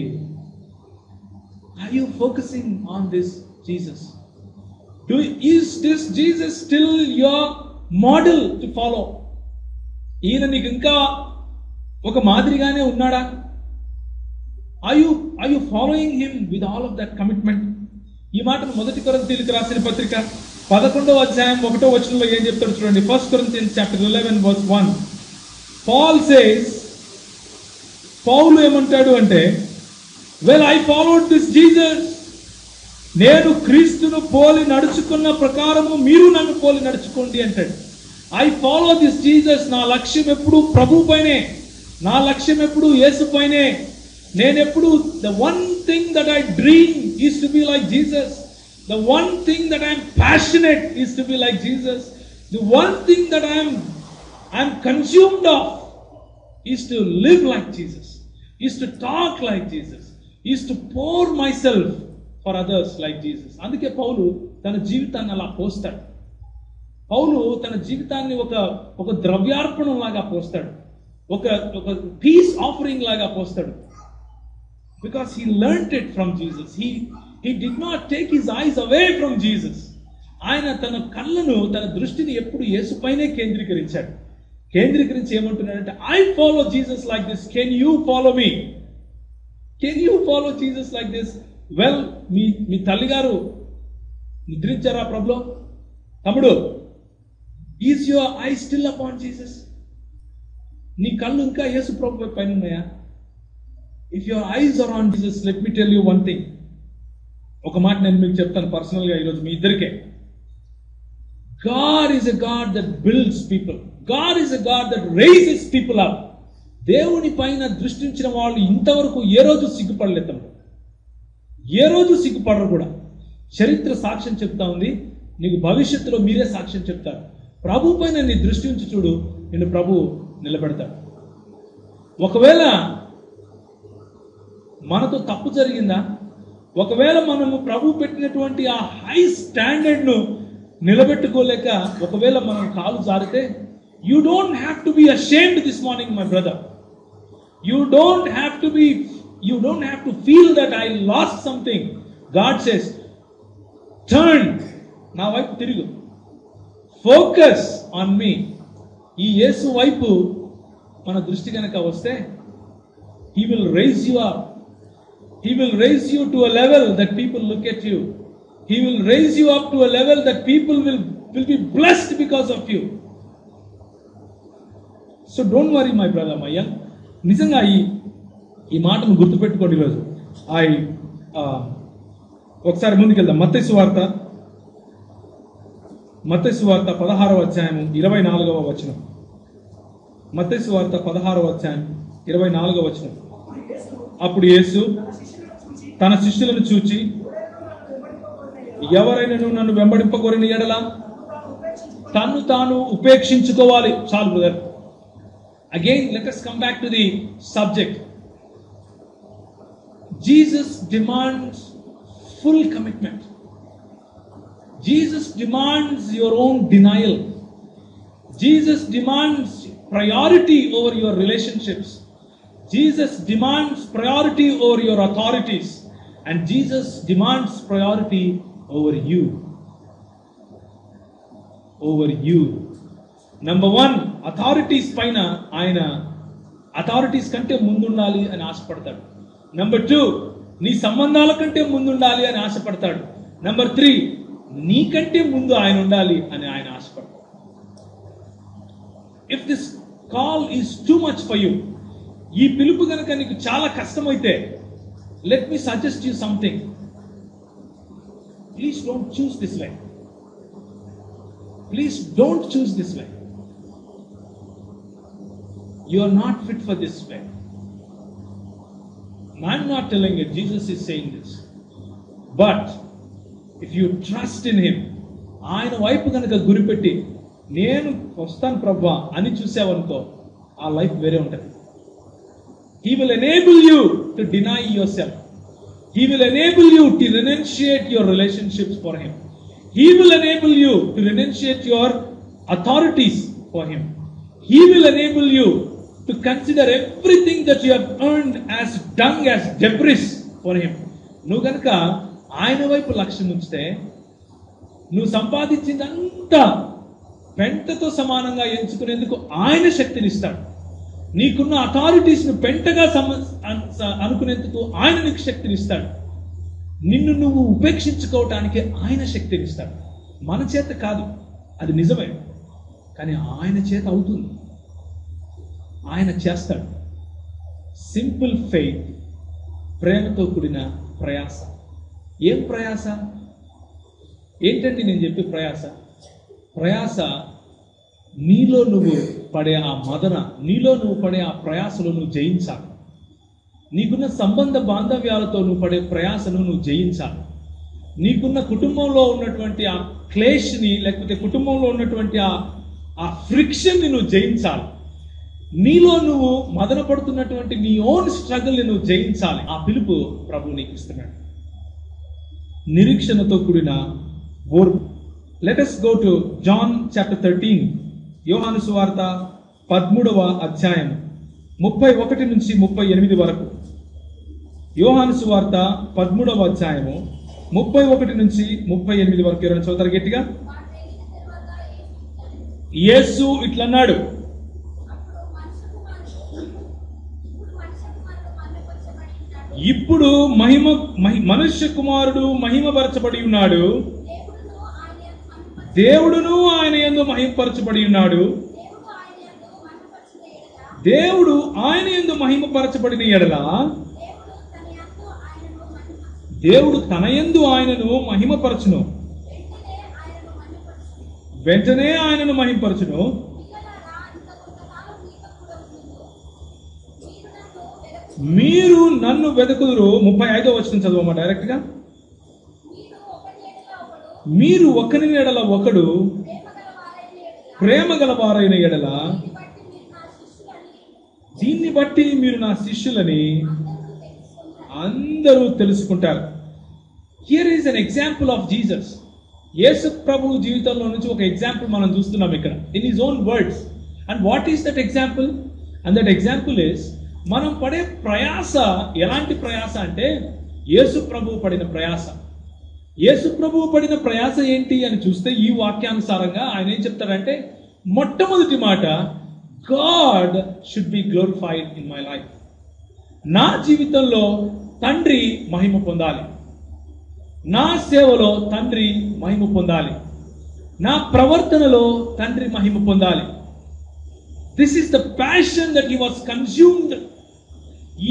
Are you focusing on this Jesus? Is this Jesus still your model to follow? ఈయన నీకు ఇంకా ఒక మాదిరిగానే ఉన్నాడా? Are you following him with all of that commitment? ఈ మాటను 1 కొరింథీయులకు రాసిన పత్రిక 11వ అధ్యాయం 1వ వచనంలో ఏం చెప్తాడు చూడండి. 1 Corinthians chapter 11 verse 1. Paul says, పౌలు ఏమంటాడు అంటే, well, I followed this Jesus. నేను క్రీస్తును పోలి నడుచుకున్న ప్రకారము మీరు నన్ను పోలి నడుచుకోండి అంటాడు. I follow this Jesus. నా లక్ష్యం ఎప్పుడు ప్రభు పైనే, నా లక్ష్యం ఎప్పుడు యేసు పైనే. నేను ఎప్పుడు the one thing that I dream is to be like Jesus. The one thing that I am passionate is to be like Jesus. The one thing that I am consumed of is to live like Jesus, is to talk like Jesus, is to pour myself for others like Jesus. అందుకే పౌలు తన జీవితాన్ని అలా పోస్తాడు. పౌలు తన జీవితాన్ని ఒక ద్రవ్యార్పణం లాగా పోస్తాడు, ఒక piece offering లాగా పోస్తాడు. Because he learnt it from Jesus. He did not take his eyes away from Jesus. ఆయన తన కళ్ళను, తన దృష్టిని ఎప్పుడు యేసు పైనే కేంద్రీకరించాడు. కేంద్రీకరించి ఏమంటున్నాడంటే, I follow Jesus like this. Can you follow me? Can you follow Jesus like this? Well, మీ తల్లిగారు నిద్రించారా ప్రభులో? తమ్ముడు, is your eye still upon Jesus? నీ కళ్ళు ఇంకా యేసు ప్రభు పైన ఉన్నాయా? If your eyes are on Jesus, let me tell you one thing. ఒక మాట నేను మీకు చెప్తాను పర్సనల్గా ఈరోజు మీ ఇద్దరికే. God is a God that builds people. God is a God that raises people up. దేవుని పైన దృష్టించిన వాళ్ళు ఇంతవరకు ఏ రోజు సిగ్గుపడలేదు. ఏ రోజు సిగ్గుపడరు కూడా. చరిత్ర సాక్ష్యం చెప్తా ఉంది, నీకు భవిష్యత్తులో మీరే సాక్ష్యం చెప్తారు. ప్రభు పైన నీ దృష్టి ఉంచి చూడు, నిన్ను ప్రభు నిలబెడతాడు. ఒకవేళ మనతో తప్పు జరిగిందా, ఒకవేళ మనము ప్రభు పెట్టినటువంటి ఆ హై స్టాండర్డ్ ను నిలబెట్టుకోలేక ఒకవేళ మనం కాలు జారితే, you don't have to be ashamed this morning my brother. You don't have to feel that I lost something. God says, turn, నా వైపు తిరుగు, ఫోకస్ ఆన్ మీ. ఈ యేసు వైపు మన దృష్టి కనుక వస్తే, he will raise you up. He will raise you to a level that people look at you. He will raise you up to a level that people will be blessed because of you. So don't worry my brother, my young. నిజంగా ఈ మాటను గుర్తుపెట్టుకోండి ఈరోజు. ఒకసారి ముందుకెళ్దాం. మత్తయి సువార్త 16వ అధ్యాయం 24వ వచనం. మత్తయి సువార్త 16వ అధ్యాయం 24వ వచనం. అప్పుడు యేసు అప్పుడు యేసు తన శిష్యులను చూచి తన శిష్యులను చూచి, ఎవరైనా నన్ను వెంబడింపగోరిన ఎడల తను తాను ఉపేక్షించుకోవాలి. చాలు brother. Again let us come back to the subject. Jesus demands full commitment. Jesus demands your own denial. Jesus demands priority over your relationships. Jesus demands priority over your authorities. And Jesus demands priority over you. Over you. Number one, authorities పైన ఆయన authorities కంటే ముందుండాలి అని ఆశపడతాడు. Number 2, నీ సంబంధాల కంటే ముందుండాలి అని ఆశపడతాడు. Number 3, నీకంటే ముందు ఆయన ఉండాలి అని ఆయన ఆశపడతాడు. If this call is too much for you, ఈ పిలుపు కనుక నీకు చాలా కష్టమైతే, let me suggest you something. Please don't choose this way. Please don't choose this way. You are not fit for this way. And I'm not telling it, Jesus is saying this. But if you trust in Him, ఆయన వైపు కనుక గురిపెట్టి నేను వస్తాను ప్రభువా అని చూసావనుకో, ఆ life వేరే ఉంటుంది. He will enable you to deny yourself. He will enable you to renunciate your relationships for Him. He will enable you to renunciate your authorities for Him. He will enable you to consider everything that you have earned as dung, as debris for Him. నువ్వు కనుక ఆయన వైపు లక్ష్యం ఉంచితే, నువ్వు సంపాదించిందంతా పెంటతో సమానంగా ఎంచుకునేందుకు ఆయన శక్తిని ఇస్తాడు. నీకున్న అథారిటీస్ ను పెంటగా అనుకునేందుకు ఆయన నీకు శక్తిని ఇస్తాడు. నిన్ను నువ్వు ఉపేక్షించుకోవటానికి ఆయన శక్తిని ఇస్తాడు. మన చేత కాదు, అది నిజమే, కానీ ఆయన చేత అవుతుంది. ఆయన చేస్తాడు. సింపుల్ ఫెయిత్, ప్రేమతో కూడిన ప్రయాస. ఏం ప్రయాస? ఏంటండి నేను చెప్పే ప్రయాస? ప్రయాస నీలో నువ్వు పడే ఆ మదన, నీలో నువ్వు పడే ఆ ప్రయాసలో నువ్వు జయించాలి. నీకున్న సంబంధ బాంధవ్యాలతో నువ్వు పడే ప్రయాసను నువ్వు జయించాలి. నీకున్న కుటుంబంలో ఉన్నటువంటి ఆ క్లేష్ని, లేకపోతే కుటుంబంలో ఉన్నటువంటి ఆ ఫ్రిక్షన్ని నువ్వు జయించాలి. నీలో నువ్వు మదన పడుతున్నటువంటి నీ ఓన్ స్ట్రగుల్ని నువ్వు జయించాలి. ఆ పిలుపు ప్రభువు నీకు ఇస్తున్నాడు. నిరీక్షణతో కూడిన ఓర్పు. Let us go to John chapter 13. యోహాను సువార్త 13వ అధ్యాయం 31 నుంచి 38 వరకు. యోహాను సువార్త 13వ అధ్యాయము 31 నుంచి 38 వరకు. ఎవరైనా చదువుతారు గట్టిగా? యేసు ఇట్లన్నాడు, ఇప్పుడు మనుష్య కుమారుడు మహిమపరచబడి ఉన్నాడు, దేవుడును ఆయన యందు మహిమపరచబడి ఉన్నాడు. దేవుడు ఆయన యందు మహిమపరచబడిన ఎడల దేవుడు తన యందు ఆయనను మహిమపరచును, వెంటనే ఆయనను మహిమపరచును. మీరు నన్ను వెదకుదురు. 35వ వచనం చదవమా డైరెక్ట్ గా. మీరు ఒకని ఎడల ఒకడు ప్రేమ గలవారైన ఎడల దీన్ని బట్టి మీరు నా శిష్యులని అందరూ తెలుసుకుంటారు. Here is an example of Jesus. యేసు ప్రభు జీవితంలో నుంచి ఒక ఎగ్జాంపుల్ మనం చూస్తున్నాం ఇక్కడ, in his own words. And what is that example? And that example is, మనం పడే ప్రయాస ఎలాంటి ప్రయాస అంటే యేసు ప్రభువు పడిన ప్రయాస. యేసు ప్రభువు పడిన ప్రయాస ఏంటి అని చూస్తే ఈ వాక్యానుసారంగా ఆయన ఏం చెప్తాడంటే, మొట్టమొదటి మాట, God should be glorified in my life. నా జీవితంలో తండ్రి మహిమ పొందాలి, నా సేవలో తండ్రి మహిమ పొందాలి, నా ప్రవర్తనలో తండ్రి మహిమ పొందాలి. This is the passion that he was consumed.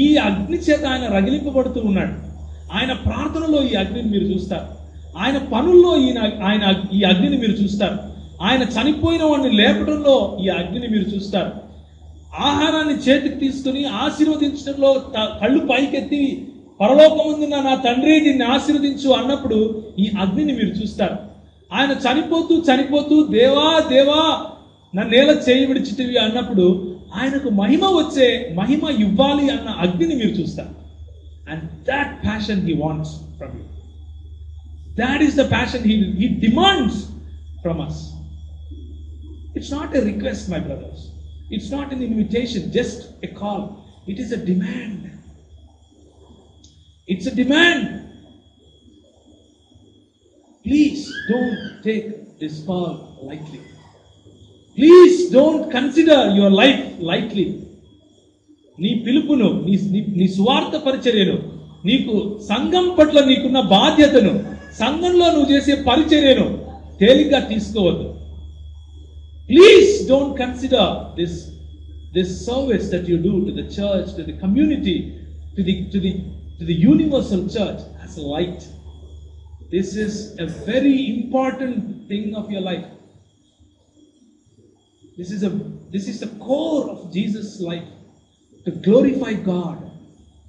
ఈ అగ్ని చేత ఆయన రగిలింపబడుతూ ఉన్నాడు. ఆయన ప్రార్థనలో ఈ అగ్నిని మీరు చూస్తారు, ఆయన పనుల్లో ఆయన ఈ అగ్నిని మీరు చూస్తారు, ఆయన చనిపోయిన వాడిని లేపడంలో ఈ అగ్నిని మీరు చూస్తారు. ఆహారాన్ని చేతికి తీసుకుని ఆశీర్వదించడంలో కళ్ళు పైకెత్తి పరలోకముందున్న నా తండ్రి నిన్ను ఆశీర్వదించు అన్నప్పుడు ఈ అగ్నిని మీరు చూస్తారు. ఆయన చనిపోతూ చనిపోతూ దేవా దేవా నన్నేలా చేయి విడిచితివి అన్నప్పుడు ఆయనకు మహిమ ఇవ్వాలి అన్న అగ్నిని మీరు చూస్తారు. And that passion he wants from you. That is the passion he demands from us. It's not a request my brothers. It's not an invitation, just a call. It is a demand. It's a demand. Please don't take this call lightly. Please don't consider your life lightly. నీ పిలుపును, నీ స్వార్థ పరిచర్యను, నీకు సంఘం పట్ల నీకున్న బాధ్యతను, సంఘంలో నువ్వు చేసే పరిచర్యను తేలిగ్గా తీసుకోవద్దు. Please don't consider this service that you do to the church, to the community, to the universal church as light. This is a very important thing of your life. This is the core of Jesus' life, to glorify God.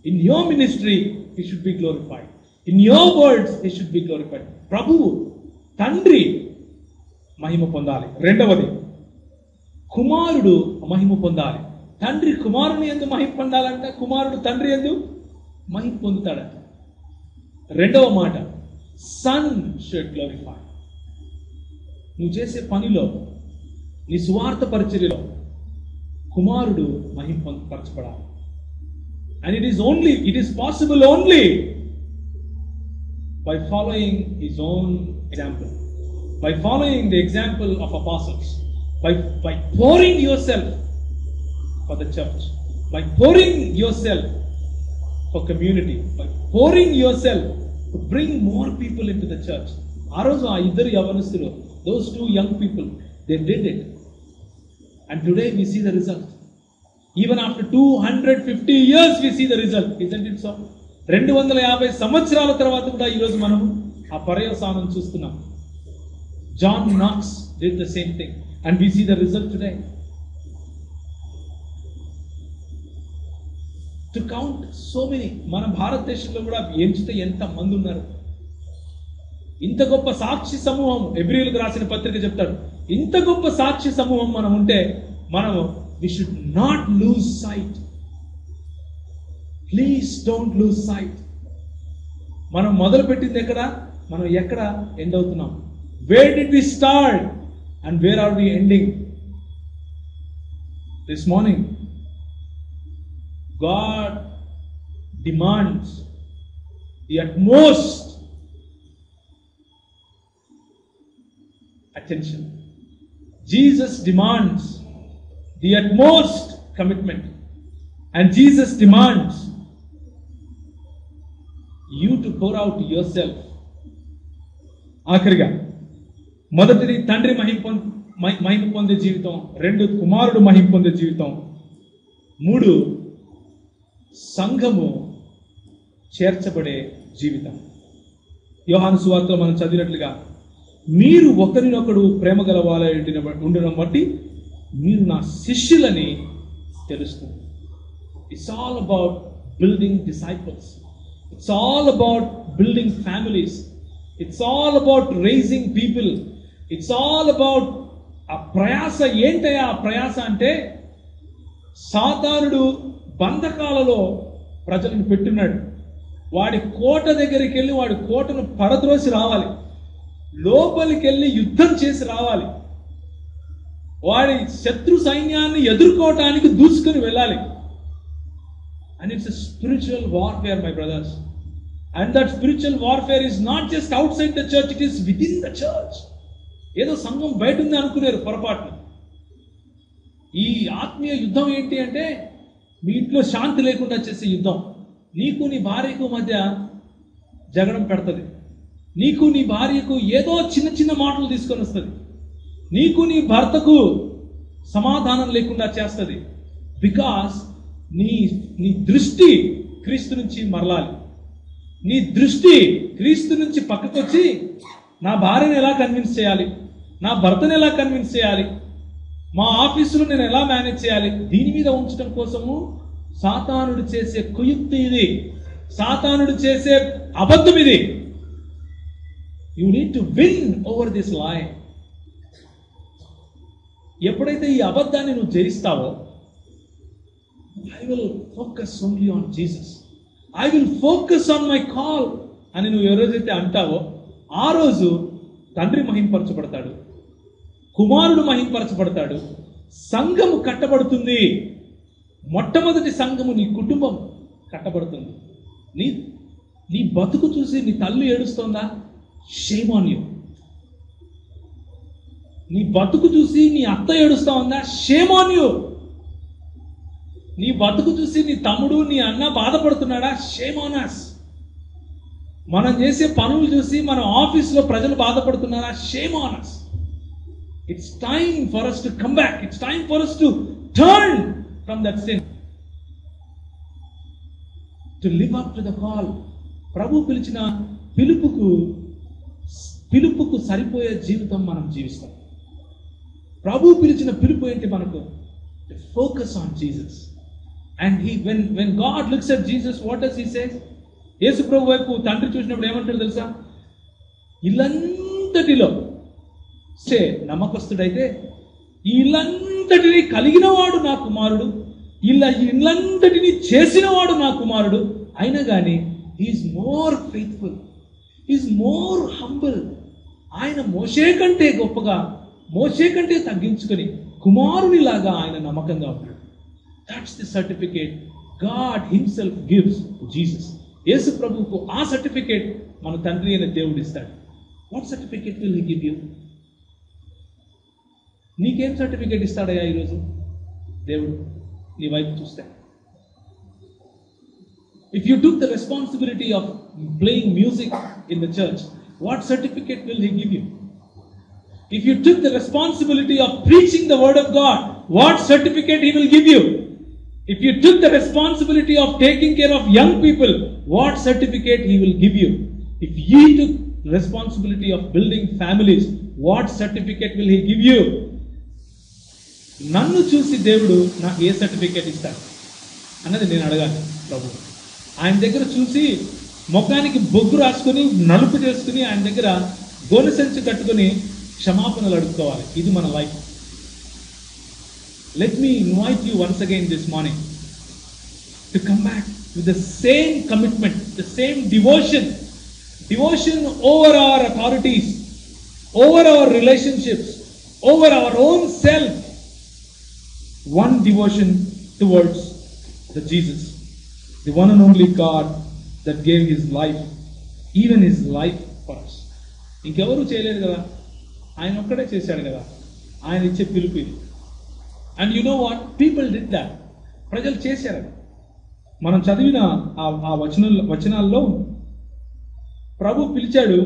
In your ministry, He should be glorified. In your words, He should be glorified. Prabhu, Tandri, మహిమ పొందాలి. రెండవది, కుమారుడు మహిమ పొందాలి. తండ్రి కుమారుని యందు మహిమ పొందాలంట, కుమారుడు తండ్రి యందు మహిమ పొందుతాడంట. రెండవ మాట, సన్ షుడ్ గ్లోరిఫై. నువ్వు చేసే పనిలో, నీ సువార్త పరిచర్యలో కుమారుడు మహిమ పరచబడాలి. And it is possible only by following His own example, by following the example of apostles, by pouring yourself for the church, by pouring yourself for community, by pouring yourself to bring more people into the church. ఆ రోజు ఆ ఇద్దరు యవనస్తులు, those two young people, they did it, and today we see the result. Even after 250 years we see the result, isn't it so? 250 సంవత్సరాల తర్వాత కూడా ఈరోజు మనం ఆ పర్యవసానం చూస్తున్నాం. John Knox did the same thing, and we see the result today. To count so many, మన భారతదేశంలో కూడా ఎంచితే ఎంత మంది ఉన్నారు. ఇంత గొప్ప సాక్షి సమూహం, ఎబ్రీయులకు రాసిన పత్రిక చెప్తాడు, ఇంత గొప్ప సాక్షి సమూహం మనం ఉంటే మనము we should not lose sight. Please don't lose sight. మనం మొదలు పెట్టింది ఎక్కడ, మనం ఎక్కడ ఎండ్ అవుతున్నాం? Where did we start and where are we ending? This morning, God demands the utmost attention. Jesus demands the utmost commitment. And Jesus demands you to pour out yourself. ఆఖరిగా, మొదటిది తండ్రి మహిమ పొందే జీవితం, రెండు కుమారుడు మహిమ పొందే జీవితం, మూడు సంఘము చేర్చబడే జీవితం. యోహాను సువార్తలో మనం చదివినట్లుగా, మీరు ఒకరినొకడు ప్రేమ గలవాలై ఉండడం బట్టి మీరు నా శిష్యులని తెలుస్తుంది. It's all about building disciples. It's all about building families. It's all about raising people. It's all about ఆ ప్రయాస. ఏంటయ్యా ఆ ప్రయాస అంటే, సాతానుడు బంధకాలలో ప్రజలను పెట్టున్నాడు. వాడి కోట దగ్గరికి వెళ్ళి వాడి కోటను పడద్రోసి రావాలి, లోపలికి వెళ్ళి యుద్ధం చేసి రావాలి, వాడి శత్రు సైన్యాన్ని ఎదుర్కోవటానికి దూసుకుని వెళ్ళాలి. And it's a spiritual warfare, my brothers. And that spiritual warfare is not just outside the church, it is within the church. ఏదో సంఘం బయట ఉంది అనుకునేరు పొరపాటున. ఈ ఆత్మీయ యుద్ధం ఏంటి అంటే, మీ ఇంట్లో శాంతి లేకుండా చేసే యుద్ధం. నీకు నీ భార్యకు మధ్య జగడం పెడుతుంది, నీకు నీ భార్యకు ఏదో చిన్న చిన్న మాటలు తీసుకొని వస్తుంది, నీకు నీ భర్తకు సమాధానం లేకుండా చేస్తుంది. బికాస్ నీ దృష్టి క్రీస్తు నుంచి మరలాలి. నీ దృష్టి క్రీస్తు నుంచి పక్కకొచ్చి, నా భార్యను ఎలా కన్విన్స్ చేయాలి, నా భర్తను ఎలా కన్విన్స్ చేయాలి, మా ఆఫీసులో నేను ఎలా మేనేజ్ చేయాలి, దీని మీద ఉంచడం కోసము సాతానుడు చేసే కుయుక్తి ఇది, సాతానుడు చేసే అబద్ధం ఇది. You need to win over this lie. ఎప్పుడైతే ఈ అబద్ధాన్ని నువ్వు జయిస్తావో, I will focus only on Jesus, I will focus on my call అని నువ్వు ఏ రోజైతే అంటావో ఆ రోజు తండ్రి మహింపరచబడతాడు, కుమారుడు మహింపరచబడతాడు, సంఘము కట్టబడుతుంది. మొట్టమొదటి సంఘము నీ కుటుంబం కట్టబడుతుంది. నీ బతుకు చూసి నీ తల్లి ఏడుస్తోందా? Shame on you. నీ బతుకు చూసి నీ అత్త ఏడుస్తా ఉందా? Shame on you. నీ బతుకు చూసి నీ తమ్ముడు నీ అన్న బాధపడుతున్నాడా? Shame on us. మనం చేసే పనులు చూసి మన ఆఫీస్లో ప్రజలు బాధపడుతున్నారా? Shame on us. It's time for us to come back. It's time for us to turn from that sin, to live up to the call. ప్రభు పిలిచిన పిలుపుకు సరిపోయే జీవితం మనం జీవిస్తాం. ప్రభు పిలిచిన పిలుపు ఏంటి మనకు? To focus on Jesus. And when God looks at Jesus, what does he say? యేసు ప్రభు వైపు తండ్రి చూసినప్పుడు ఏమంటాడు తెలుసా? ఇల్లంతటిలో నమ్మకస్తుడైతే ఈ ఇల్లంతటిని కలిగినవాడు నా కుమారుడు, ఇల్లంతటిని చేసినవాడు నా కుమారుడు. అయినా కానీ he's more faithful, he's more humble. ఆయన మోషే కంటే గొప్పగా, మోషే కంటే తగ్గించుకొని కుమారునిలాగా ఆయన నమ్మకంగా ఉన్నాడు. That's the certificate God himself gives to Jesus. యేసు ప్రభువుకు ఆ సర్టిఫికేట్ మన తండ్రి అయిన దేవుడు ఇస్తాడు. What certificate will he give you? నీకేం సర్టిఫికేట్ ఇస్తాడయ్యా ఈరోజు దేవుడు నీ వైపు చూస్తే? If you took the responsibility of playing music in the church, what certificate will he give you? If you took the responsibility of preaching the word of God, what certificate he will give you? If you took the responsibility of taking care of young people, what certificate he will give you? If ye took responsibility of building families, what certificate will he give you? నన్ను చూసి దేవుడు నాకు ఏ certificate ఇస్తాడు అన్నది నేను అడగాలి ప్రభు. ఆయన దగ్గర చూసి ముఖానికి బొగ్గు రాసుకొని నలుపు చేసుకుని ఆయన దగ్గర గోనె సంచి కట్టుకొని క్షమాపణలు అడుక్కోవాలి. ఇది మన life. Let me invite you once again this morning to come back with the same commitment, the same devotion over our authorities, over our relationships, over our own self. One devotion towards the Jesus, the one and only God that gave his life, even his life for us. ఇంకెవరు చేయలేదు కదా, ఆయన ఒక్కడే చేశాడు కదా. ఆయన ఇచ్చే పిలుపు ఇది. And you know what, people did that. ప్రజలు చేశారు. మనం చదివిన ఆ వచనాల్లో ప్రభు పిలిచాడు.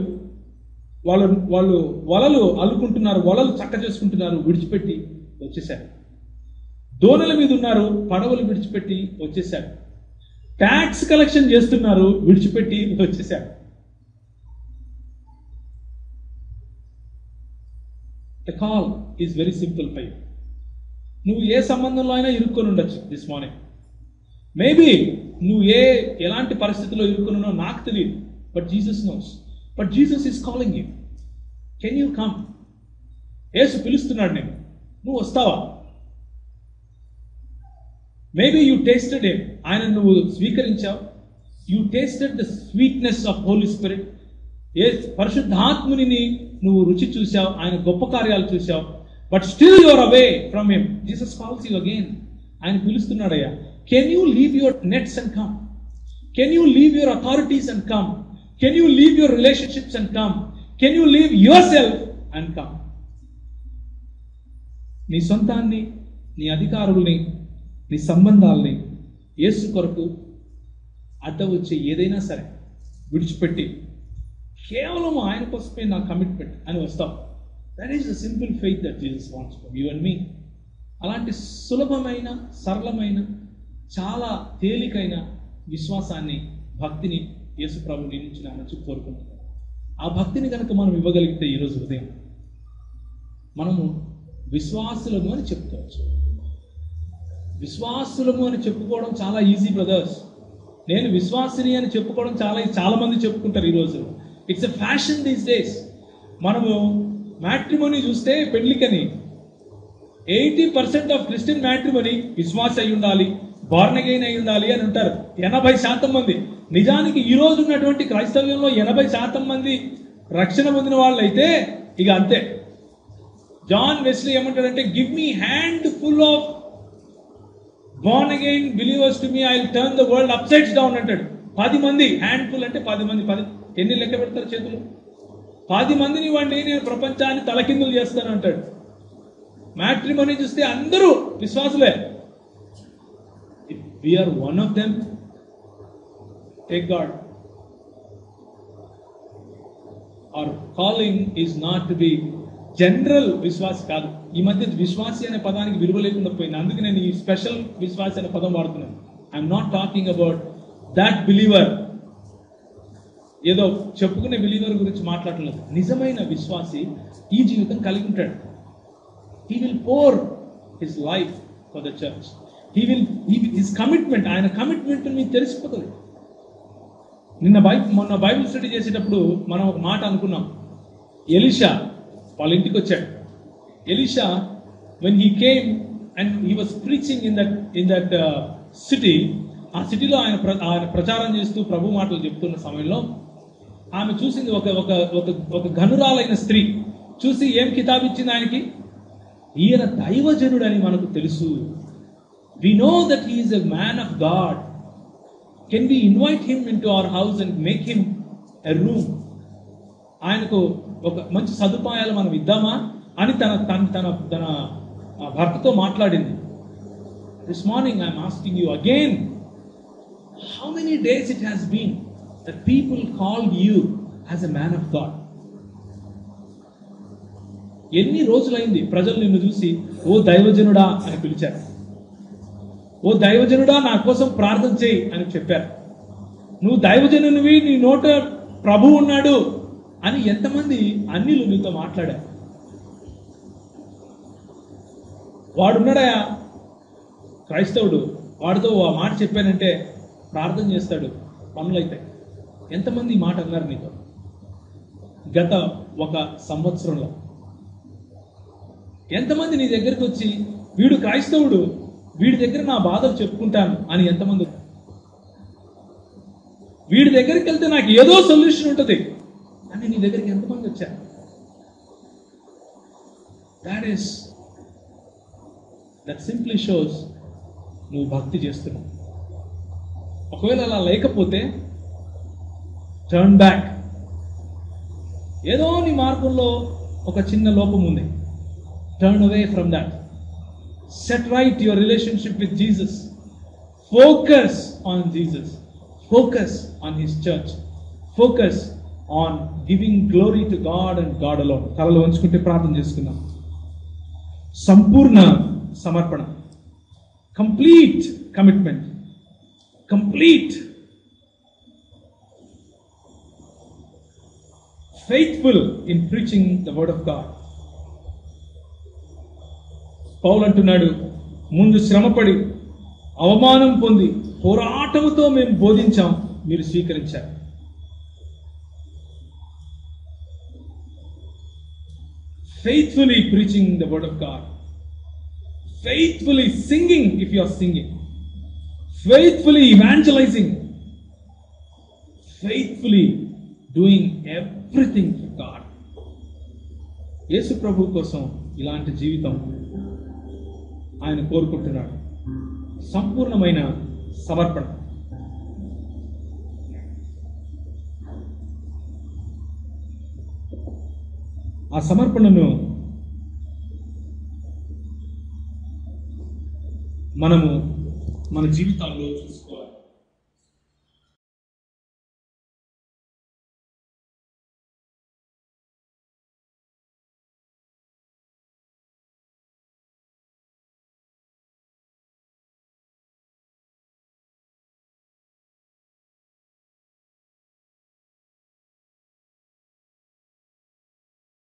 వాళ్ళు వలలు అల్లుకుంటున్నారు, వలలు చక్క చేసుకుంటున్నారు, విడిచిపెట్టి వచ్చేసారు. దోణల మీద ఉన్నారు, పడవలు విడిచిపెట్టి వచ్చేసాడు. ట్యాక్స్ కలెక్షన్ చేస్తున్నారు, విడిచిపెట్టి వచ్చేసాడు. The call is very simple for you. నువ్వు ఏ సంబంధంలో అయినా ఇరుక్కొని ఉండొచ్చు దిస్ మార్నింగ్. మేబీ నువ్వు ఎలాంటి పరిస్థితుల్లో ఇరుక్కున్నానో నాకు తెలియదు, but Jesus knows. But Jesus is calling you. Can you come? యేసు పిలుస్తున్నాడు, నువ్వు వస్తావా? Maybe you tasted him. ఆయన నువ్వు స్వీకరించావు. You tasted the sweetness of holy spirit. పరిశుద్ధాత్ముని నువ్వు రుచి చూసావు, ఆయన గొప్ప కార్యాలు చూసావు. But still you're away from him. Jesus calls you again. ఆయన పిలుస్తున్నాడయ్యా. Can you leave your nets and come? Can you leave your authorities and come? Can you leave your relationships and come? Can you leave your self and come? నీ సొంతాన్ని, నీ అధికారుల్ని, నీ సంబంధాలని యేసు కొరకు అడ్డ వచ్చే ఏదైనా సరే విడిచిపెట్టి కేవలం ఆయన కోసమే నా కమిట్మెంట్ అని వస్తాం. That is the simple faith that Jesus wants from you and me. అలాంటి సులభమైన, సరళమైన, చాలా తేలికైన విశ్వాసాన్ని, భక్తిని యేసు ప్రభు నీ నుంచి నా నుంచి కోరుకుంటున్నాను. ఆ భక్తిని కనుక మనం ఇవ్వగలిగితే ఈరోజు ఉదయం మనము విశ్వాసులము అని చెప్పుకోవచ్చు. విశ్వాసులము అని చెప్పుకోవడం చాలా ఈజీ బ్రదర్స్. నేను విశ్వాసిని అని చెప్పుకోవడం చాలా మంది చెప్పుకుంటారు ఈ రోజు. It's a fashion these days. మనము మ్యాట్రిమోనీ చూస్తే పెళ్లికని 80% ఆఫ్ క్రిస్టియన్ మ్యాట్రిమోనీ విశ్వాస అయి ఉండాలి, బార్న్ అగైన్ అయి ఉండాలి అని ఉంటారు 80% మంది. నిజానికి ఈ రోజు ఉన్నటువంటి క్రైస్తవ్యంలో 80% మంది రక్షణ పొందిన వాళ్ళు అయితే ఇక అంతే. జాన్ వెస్లీ ఏమంటాడంటే, give me hand full of born again believers to me, I'll turn the world upside down అంటాడు. 10 మంది హ్యాండ్ ఫుల్ అంటే 10 మంది. 10 ఎన్ని లెక్క పెడతారు చేతులు? 10 మందిని వాడిని నేను ప్రపంచాన్ని తలకిందులు చేస్తాను అంటాడు. మ్యాట్రిమోనీ చూస్తే అందరూ విశ్వాసులే. If we are one of them, take God. Our calling is not to be general విశ్వాసి కాదు. ఈ మధ్య విశ్వాసి అనే పదానికి విలువ లేకుండా పోయింది. అందుకే నేను ఈ స్పెషల్ విశ్వాసి అనే పదం వాడుతున్నాను. I'm not talking about that believer, ఏదో చెప్పుకునే బిలీవర్ గురించి మాట్లాడలేదు. నిజమైన విశ్వాసి ఈ జీవితం కలిగి ఉంటాడు. He will pour his life for the church. His commitment, ఆయన కమిట్మెంట్ మీకు తెలిసిపోతుంది. మొన్న బైబిల్ స్టడీ చేసేటప్పుడు మనం ఒక మాట అనుకున్నాం. ఎలీషా వాళ్ళ ఇంటికి వచ్చాడు. Elisha when he came and he was preaching in that city, ఆ సిటీలో ఆయన ప్రచారం చేస్తూ ప్రభు మాటలు చెప్తున్న సమయంలో ఆమె చూసింది ఒక ఘనురాలైన స్త్రీ. చూసి ఏం కితాబ్ ఇచ్చింది ఆయనకి? ఈయన దైవజనుడు అని మనకు తెలుసు. We know that he is a man of God. Can we invite him into our house and make him a room? ఆయనకు ఒక మంచి సదుపాయాలు మనం ఇద్దామా అని తన భర్తతో మాట్లాడింది. This morning I'm asking you again, how many days it has been that people called you as a man of God? ఎన్ని రోజులైంది ప్రజలు నిన్ను చూసి ఓ దైవజనుడా అని పిలిచారు, ఓ దైవజనుడా నా కోసం ప్రార్థన చేయి అని చెప్పారు. నువ్వు దైవజనునివి, నీ నోట ప్రభు ఉన్నాడు అని ఎంతమంది అన్యులు నీతో మాట్లాడారు? వాడున్నాడయా క్రైస్తవుడు, వాడితో ఆ మాట చెప్పానంటే ప్రార్థన చేస్తాడు, పనులైతాయి. ఎంతమంది ఈ మాట అన్నారు నీతో గత 1 సంవత్సరంలో? ఎంతమంది నీ దగ్గరికి వచ్చి వీడు క్రైస్తవుడు, వీడి దగ్గర నా బాధలు చెప్పుకుంటాను అని ఎంతమంది? వీడి దగ్గరికి వెళ్తే నాకు ఏదో సొల్యూషన్ ఉంటుంది అని నీ దగ్గరికి ఎంతమంది వచ్చారు? దట్ సింప్లీ షోస్ నువ్వు భక్తి చేస్తున్నావు. ఒకవేళ అలా లేకపోతే టర్న్ బ్యాక్. ఏదో నీ మార్గంలో ఒక చిన్న లోపం ఉంది. Turn away from that. Set right your relationship with Jesus. Focus on Jesus. Focus on his church. Focus on giving glory to God and God alone. తలలో ఉంచుకుంటే ప్రార్థన చేసుకుందాం. సంపూర్ణ సమర్పణ, complete commitment, complete faithful in preaching the word of God. పౌలు అంటున్నాడు, ముందు శ్రమపడి అవమానం పొంది పోరాటముతో మేము బోధించాం, మీరు స్వీకరించారు. Faithfully preaching the word of God. Faithfully singing if you are singing. Faithfully evangelizing. Faithfully doing everything for God. యేసు ప్రభు కోసం ఇలాంటి జీవితం ఆయన కోరుకుంటున్నాడు. సంపూర్ణమైన సమర్పణ. ఆ సమర్పణను మనము మన జీవితాల్లో చూసుకోవాలి.